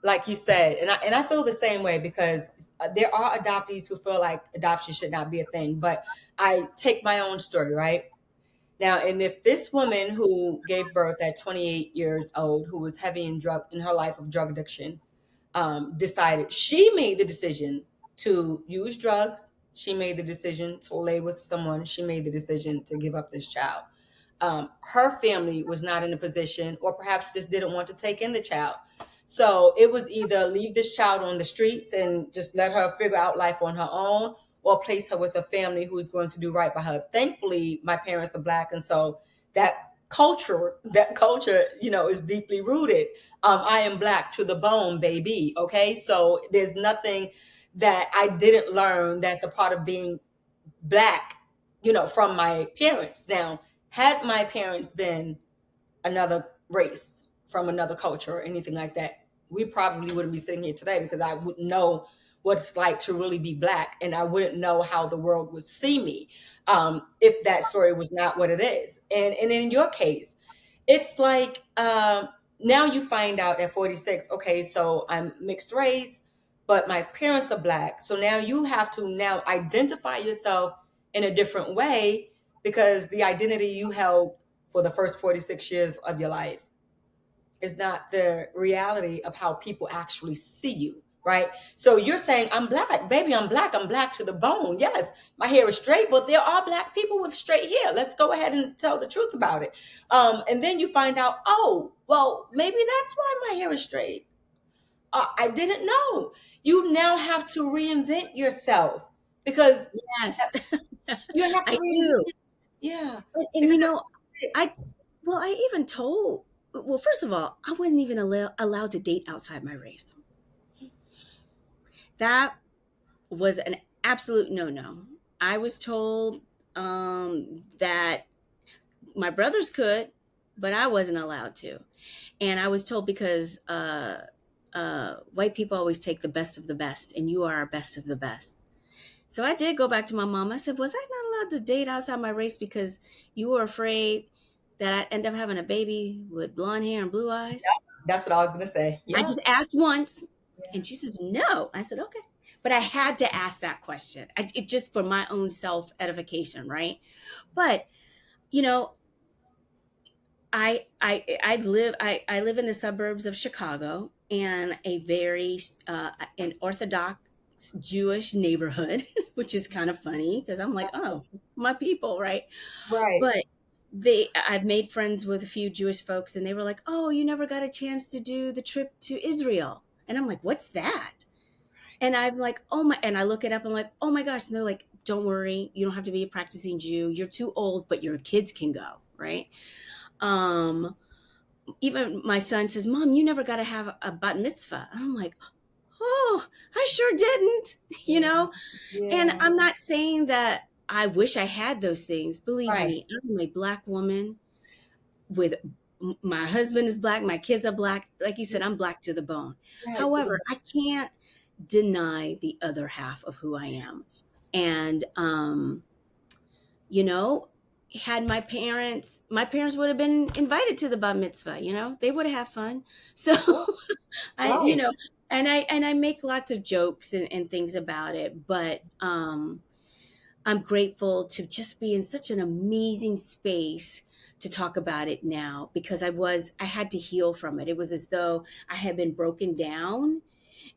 like you said, and I feel the same way because there are adoptees who feel like adoption should not be a thing. But I take my own story, right? Now, and if this woman who gave birth at 28 years old, who was heavy in her life of drug addiction, decided she made the decision to use drugs. She made the decision to lay with someone. She made the decision to give up this child. Her family was not in a position, or perhaps just didn't want to take in the child. So it was either leave this child on the streets and just let her figure out life on her own, or place her with a family who is going to do right by her. Thankfully, my parents are Black, and so that culture, is deeply rooted. I am Black to the bone, baby. Okay, so there's nothing that I didn't learn that's a part of being Black, from my parents. Now, had my parents been another race from another culture or anything like that, we probably wouldn't be sitting here today, because I wouldn't know what it's like to really be Black, and I wouldn't know how the world would see me, if that story was not what it is. And in your case, it's like, now you find out at 46, okay, so I'm mixed race, but my parents are Black. So now you have to now identify yourself in a different way, because the identity you held for the first 46 years of your life is not the reality of how people actually see you, right? So you're saying, I'm Black, baby, I'm Black to the bone. Yes, my hair is straight, but there are Black people with straight hair. Let's go ahead and tell the truth about it. And then you find out, oh, well, maybe that's why my hair is straight. I didn't know. You now have to reinvent yourself, because Yes, you have to I reinvent. do. Yeah, And because that's I, fixed. well, I even told, well, first of all, I wasn't even allowed to date outside my race. That was an absolute no no. I was told that my brothers could, but I wasn't allowed to. And I was told because white people always take the best of the best, and you are our best of the best. So I did go back to my mom. I said, was I not allowed to date outside my race because you were afraid that I'd end up having a baby with blonde hair and blue eyes? That's what I was gonna say. I Yeah. just asked once, Yeah. and she says, no. I said, okay. But I had to ask that question. It just for my own self edification, right? But, you know, I live in the suburbs of Chicago, and a very an Orthodox Jewish neighborhood, which is kind of funny because I'm like, oh, my people, right? Right. But I've made friends with a few Jewish folks, and they were like, oh, you never got a chance to do the trip to Israel, and I'm like, what's that? And I'm like, oh my, and I look it up. I'm like, oh my gosh. And they're like, don't worry, you don't have to be a practicing Jew. You're too old, but your kids can go, right? Um, Even my son says, Mom, you never got to have a bat mitzvah. And I'm like, oh, I sure didn't, you Yeah. know? And Yeah. I'm not saying that I wish I had those things. Believe Right. me, I'm a Black woman with my husband is Black, my kids are Black. Like you said, I'm Black to the bone. Right. To the However, I can't deny the other half of who I am. And, you know, had my parents would have been invited to the bat mitzvah, they would have had fun. So I, right. and I make lots of jokes and things about it, but I'm grateful to just be in such an amazing space to talk about it now, because I had to heal from it. It was as though I had been broken down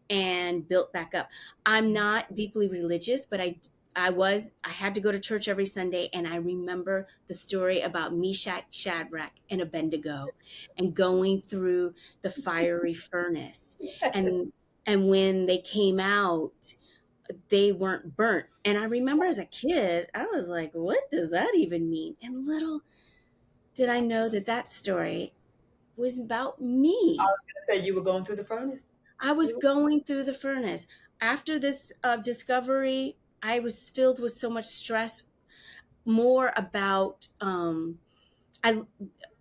and built back up. I'm not deeply religious, but I had to go to church every Sunday, and I remember the story about Meshach, Shadrach, and Abednego, and going through the fiery furnace, and when they came out, they weren't burnt. And I remember as a kid, I was like, "What does that even mean?" And little did I know that that story was about me. Say you were going through the furnace. I was You going through the furnace. After this discovery, I was filled with so much stress, more about I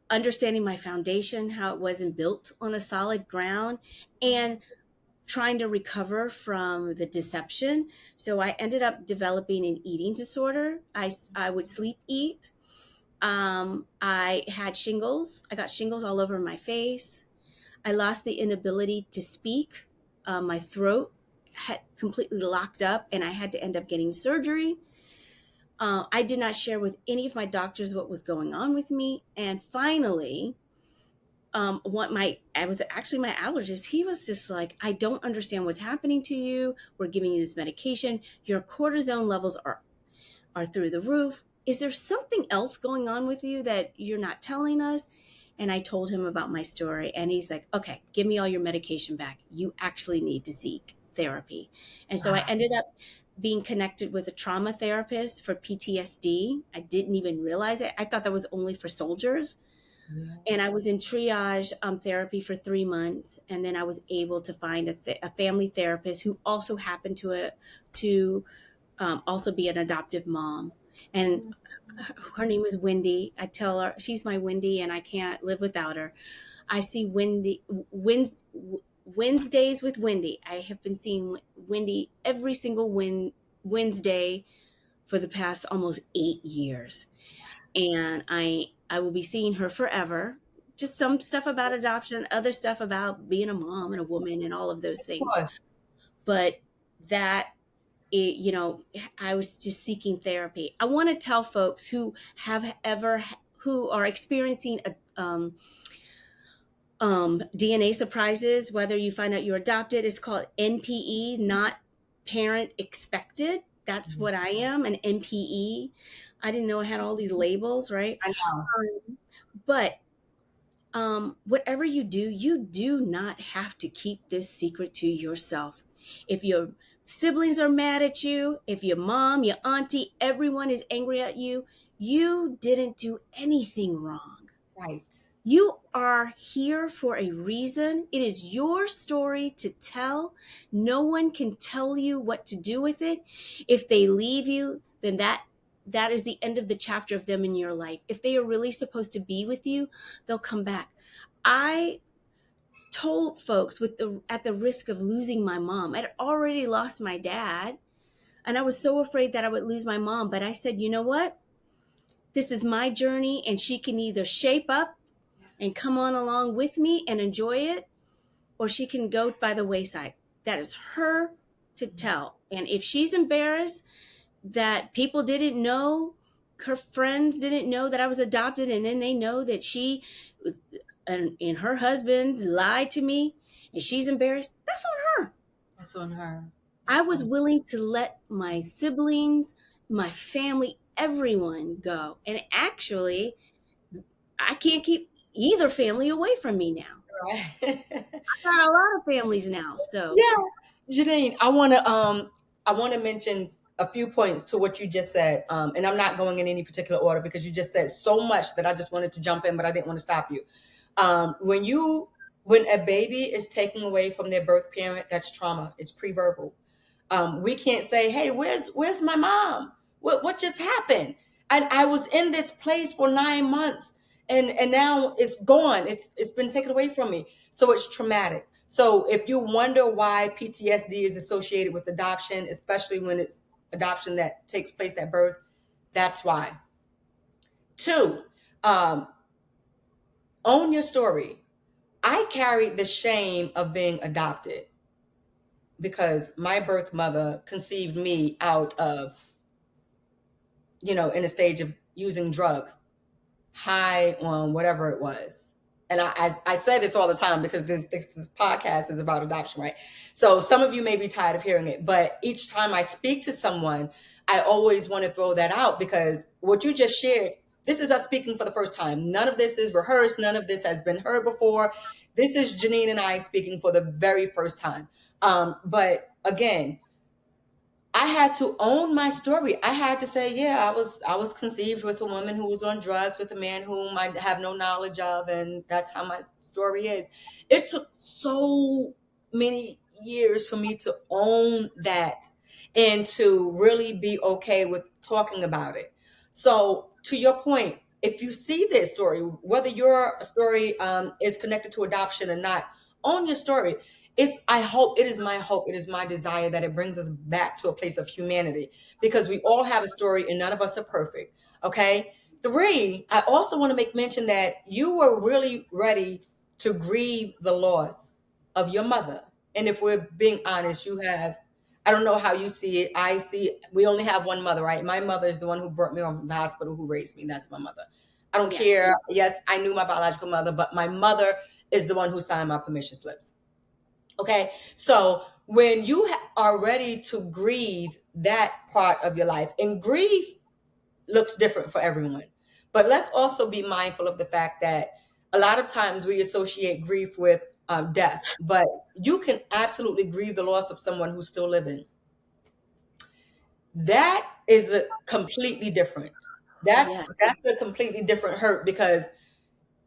understanding my foundation, how it wasn't built on a solid ground, and trying to recover from the deception. So I ended up developing an eating disorder. I would sleep eat. I had shingles. I got shingles all over my face. I lost the inability to speak. My throat had completely locked up, and I had to end up getting surgery. I did not share with any of my doctors what was going on with me. And finally, what my I was actually my allergist. He was just like, "I don't understand what's happening to you. We're giving you this medication. Your cortisone levels are through the roof. Is there something else going on with you that you're not telling us?" And I told him about my story, and he's like, "Okay, give me all your medication back. You actually need to seek therapy." And so I ended up being connected with a trauma therapist for PTSD. I didn't even realize it. I thought that was only for soldiers. yeah. And I was in triage therapy for 3 months, and then I was able to find a family therapist who also happened to also be an adoptive mom. And her name was Wendy. I tell her she's my Wendy, and I can't live without her. I see Wednesdays with Wendy. I have been seeing Wendy every single Wednesday for the past almost 8 years, and I will be seeing her forever. Just some stuff about adoption, other stuff about being a mom and a woman, and all of those things. Boy, But that you know, I was just seeking therapy. I want to tell folks who are experiencing DNA surprises, whether you find out you're adopted, it's called NPE, not parent expected. That's what I am, an NPE. I didn't know I had all these labels, right? I know. But whatever you do not have to keep this secret to yourself. If your siblings are mad at you, if your mom, your auntie, everyone is angry at you, you didn't do anything wrong. Right. You are here for a reason. It is your story to tell. No one can tell you what to do with it. If they leave you, then that is the end of the chapter of them in your life. If they are really supposed to be with you, they'll come back. I told folks at the risk of losing my mom. I'd already lost my dad, and I was so afraid that I would lose my mom, but I said, "You know what? This is my journey, and she can either shape up and come on along with me and enjoy it, or she can go by the wayside." That is her to tell. And if she's embarrassed that people didn't know, her friends didn't know that I was adopted, and then they know that she and her husband lied to me, and she's embarrassed, that's on her. That's on her. I That's was on willing to let my siblings, my family, everyone go. And actually, I can't keep either family away from me now. her. Right. I got a lot of families now. So, Yeah. Janine, I wanna mention a few points to what you just said. And I'm not going in any particular order because you just said so much that I just wanted to jump in, but I didn't want to stop you. When a baby is taken away from their birth parent, that's trauma. It's pre-verbal. We can't say, "Hey, where's my mom? What just happened?" And I was in this place for 9 months, and now it's gone. It's been taken away from me. So it's traumatic. So if you wonder why PTSD is associated with adoption, especially when it's adoption that takes place at birth, that's why. Two, um, own your story. I carried the shame of being adopted because my birth mother conceived me out of, in a stage of using drugs, high on whatever it was. And I say this all the time because this podcast is about adoption, right? So some of you may be tired of hearing it, but each time I speak to someone, I always want to throw that out because what you just shared, this is us speaking for the first time. None of this is rehearsed. None of this has been heard before. This is Janeen and I speaking for the very first time. But again, I had to own my story. I had to say, yeah, I was conceived with a woman who was on drugs with a man whom I have no knowledge of, and that's how my story is. It took so many years for me to own that and to really be okay with talking about it. So, to your point, if you see this story, whether your story is connected to adoption or not, own your story. I hope, it is my hope, it is my desire that it brings us back to a place of humanity because we all have a story and none of us are perfect. Okay. Three, I also want to make mention that you were really ready to grieve the loss of your mother. And if we're being honest, you have, I don't know how you see it. I see, we only have one mother, right? My mother is the one who brought me home from the hospital, who raised me. That's my mother. I don't Yes. care. Yes, I knew my biological mother, but my mother is the one who signed my permission slips. Okay. So when you are ready to grieve that part of your life, and grief looks different for everyone, but let's also be mindful of the fact that a lot of times we associate grief with death, but you can absolutely grieve the loss of someone who's still living. That is a completely different. Yes. That's a completely different hurt because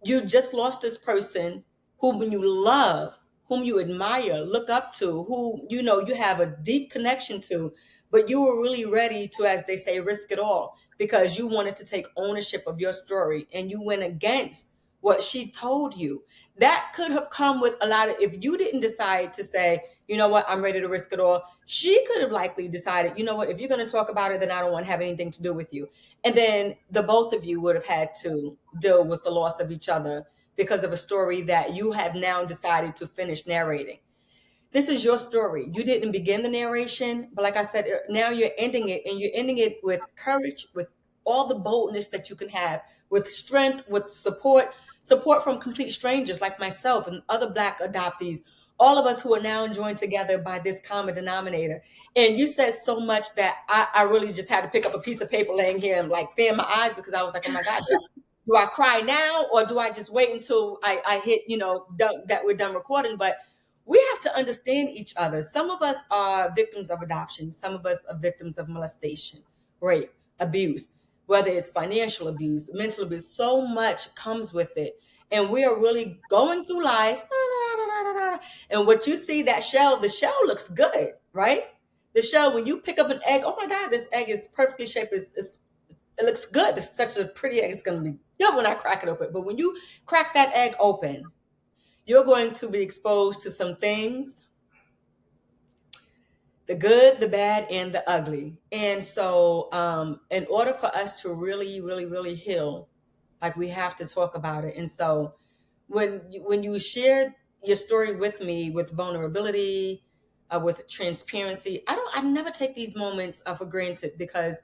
you just lost this person whom you love, whom you admire, look up to, who you have a deep connection to, but you were really ready to, as they say, risk it all because you wanted to take ownership of your story and you went against what she told you. That could have come with a lot of, if you didn't decide to say, you know what, I'm ready to risk it all, she could have likely decided, you know what, if you're going to talk about it, then I don't want to have anything to do with you. And then the both of you would have had to deal with the loss of each other because of a story that you have now decided to finish narrating. This is your story. You didn't begin the narration, but like I said, now you're ending it, and you're ending it with courage, with all the boldness that you can have, with strength, with support from complete strangers like myself and other Black adoptees, all of us who are now joined together by this common denominator. And you said so much that I really just had to pick up a piece of paper laying here and like fan my eyes because I was like, oh my God, do I cry now or do I just wait until I hit, done, that we're done recording? But we have to understand each other. Some of us are victims of adoption. Some of us are victims of molestation, rape, abuse, whether it's financial abuse, mental abuse. So much comes with it. And we are really going through life. And what you see, that shell, the shell looks good, right? The shell, when you pick up an egg, oh my God, this egg is perfectly shaped. It looks good. It's such a pretty egg. It's going to be good when I crack it open. But when you crack that egg open, you're going to be exposed to some things, the good, the bad, and the ugly. And so, in order for us to really, really, really heal, like we have to talk about it. And so, when you share your story with me with vulnerability, with transparency, I never take these moments for granted because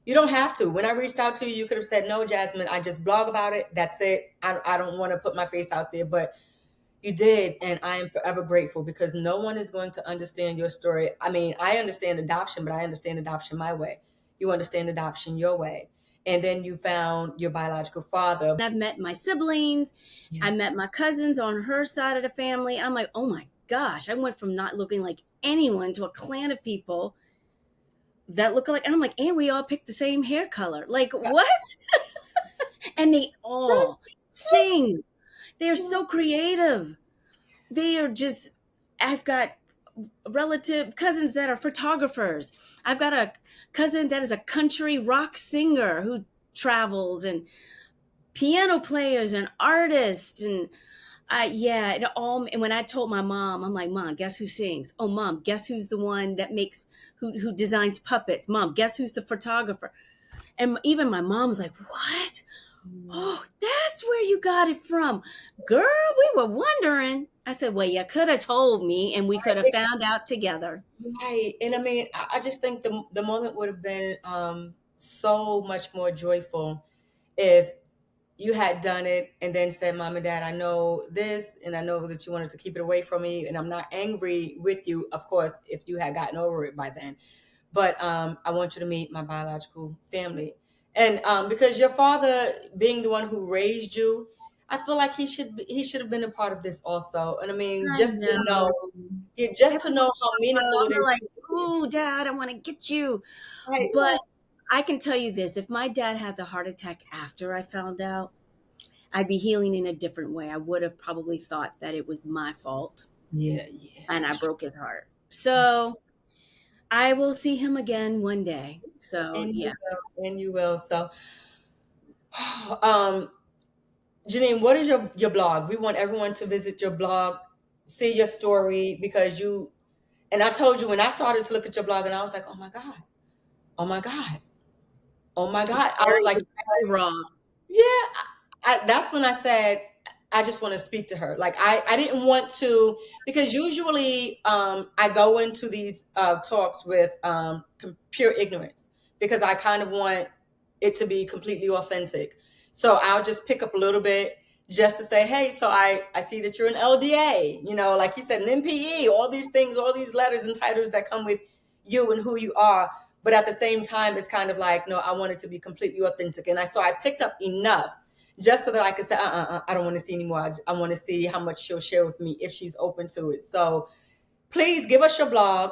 you don't have to. When I reached out to you, you could have said, no, Jasmine, I just blog about it. That's it. I don't want to put my face out there, but you did, and I am forever grateful because no one is going to understand your story. I mean, I understand adoption, but I understand adoption my way. You understand adoption your way. And then you found your biological father. I've met my siblings. Yeah. I met my cousins on her side of the family. I'm like, oh my gosh, I went from not looking like anyone to a clan of people that look like, and I'm like, and we all picked the same hair color. Like, what? And they all sing. They're so creative. They are just, I've got relative cousins that are photographers. I've got a cousin that is a country rock singer who travels, and piano players and artists. And yeah, it all. And when I told my mom, I'm like, Mom, guess who sings? Oh, Mom, guess who's the one that makes, who designs puppets? Mom, guess who's the photographer? And even my mom was like, what? Oh, that's where you got it from. Girl, we were wondering. I said, well, you could have told me and we could have found out together. Right. And I mean, I just think the moment would have been so much more joyful if you had done it and then said, Mom and Dad, I know this and I know that you wanted to keep it away from me and I'm not angry with you, of course, if you had gotten over it by then. but I want you to meet my biological family. And because your father, being the one who raised you, I feel like he should have been a part of this also. And I mean, I know. just to Every know how once in a meaningful while, it I'm is. like, "Ooh, Dad, I want to get you." Right? But I can tell you this: if my dad had the heart attack after I found out, I'd be healing in a different way. I would have probably thought that it was my fault Yeah, yeah, and I that's true. broke his heart. So I will see him again one day. So And yeah. you will, and you will. So, um, Janine, what is your blog? We want everyone to visit your blog, see your story, because you. And I told you when I started to look at your blog, and I was like, oh my god, oh my god, oh my god. I was like, It's very raw. yeah, that's when I said I just want to speak to her. Like I didn't want to, because usually I go into these talks with pure ignorance, because I kind of want it to be completely authentic. So I'll just pick up a little bit just to say, hey, so I see that you're an LDA, you know, like you said, an MPE, all these things, all these letters and titles that come with you and who you are. But at the same time, it's kind of like, no, I want it to be completely authentic. And I picked up enough just so that I could say, I don't want to see anymore. I want to see how much she'll share with me if she's open to it. So please give us your blog.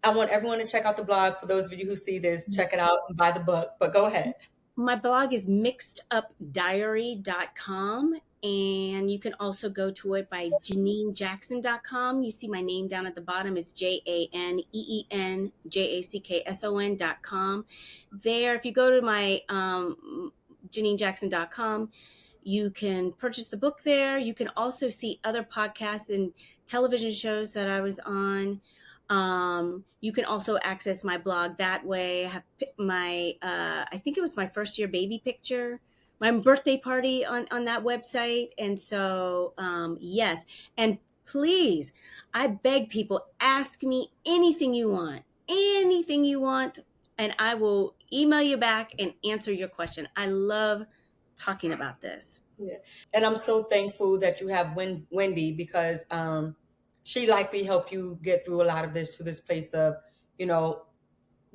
I want everyone to check out the blog. For those of you who see this, check it out and buy the book. But go ahead. My blog is mixedupdiary.com. And you can also go to it by janeenjackson.com. You see my name down at the bottom. It's JANEENJACKSON.com. There, if you go to my janeenjackson.com, you can purchase the book there. You can also see other podcasts and television shows that I was on. You can also access my blog that way. I have my, I think it was my first year baby picture, my birthday party on that website. And so, yes. And please, I beg people, ask me anything you want, and I will email you back and answer your question. I love talking about this. Yeah. And I'm so thankful that you have Wendy, because she likely helped you get through a lot of this, to this place of, you know,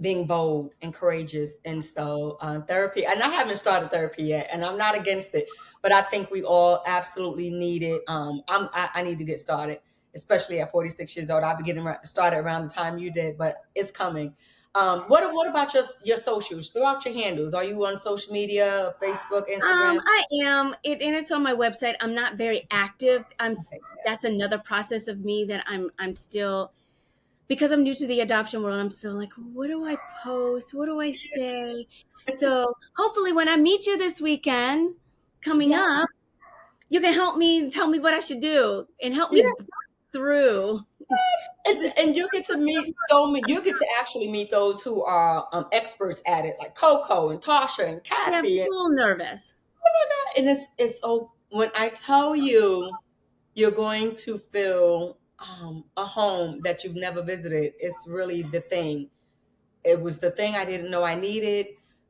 being bold and courageous. And so therapy, and I haven't started therapy yet, and I'm not against it, but I think we all absolutely need it. I need to get started, especially at 46 years old. I'll be getting started around the time you did, but it's coming. What about your socials? Throw out your handles. Are you on social media, Facebook, Instagram? I am, and it's on my website. I'm not very active. Okay. That's another process of me that I'm still, because I'm new to the adoption world. I'm still like, what do I post? What do I say? So hopefully, when I meet you this weekend, coming Yeah. up, you can help me, tell me what I should do, and help Yeah. me through. And you get to meet so many. You get to actually meet those who are experts at it, like Coco and Tasha and Yeah, I'm Kathy. just a And little nervous. and it's so, when I tell you, you're going to feel a home that you've never visited. It's really the thing. It was the thing I didn't know I needed,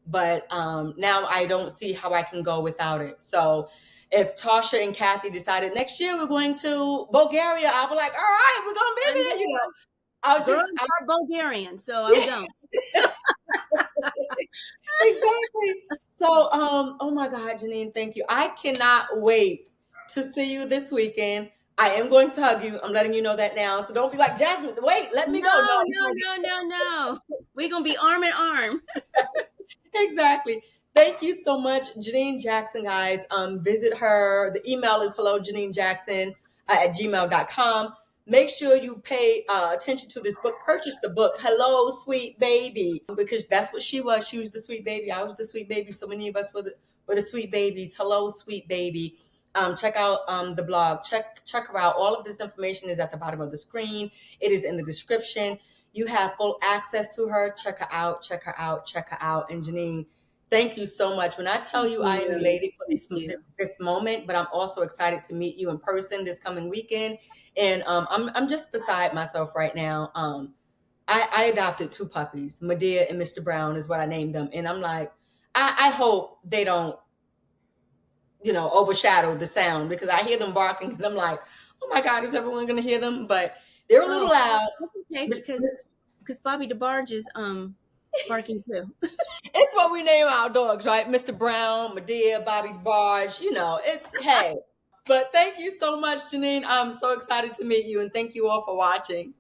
but now I don't see how I can go without it. So if Tasha and Kathy decided next year we're going to Bulgaria, I'll be like, all right, we're gonna be I there. You know. know, I'll Girls just, are Bulgarian, so I'm yeah. going. So Exactly. So, oh my God, Janine, thank you. I cannot wait to see you this weekend. I am going to hug you. I'm letting you know that now. So don't be like, Jasmine, wait, let me go. No, no, I'm no, hugging. no, no, no. We're gonna be arm in arm. Exactly. Thank you so much, Janeen Jackson, guys. Visit her. The email is hellojaneenjackson at gmail.com. Make sure you pay attention to this book. Purchase the book, Hello, Sweet Baby, because that's what she was. She was the sweet baby. I was the sweet baby. So many of us were the sweet babies. Hello, Sweet Baby. Check out the blog. Check her out. All of this information is at the bottom of the screen. It is in the description. You have full access to her. Check her out. Check her out. Check her out. And Janine, thank you so much. When I tell Thank you I am you. elated for Thank you. this moment, but I'm also excited to meet you in person this coming weekend. And I'm just beside myself right now. I adopted two puppies, Medea and Mr. Brown is what I named them. And I'm like, I hope they don't, overshadow the sound, because I hear them barking and I'm like, oh my God, is everyone going to hear them? But they're a little Oh, loud. that's okay Mis- because because Bobby DeBarge is barking too. It's what we name our dogs, right? Mr. Brown, Medea, Bobby Barge, it's, hey. But thank you so much, Janine. I'm so excited to meet you, and thank you all for watching.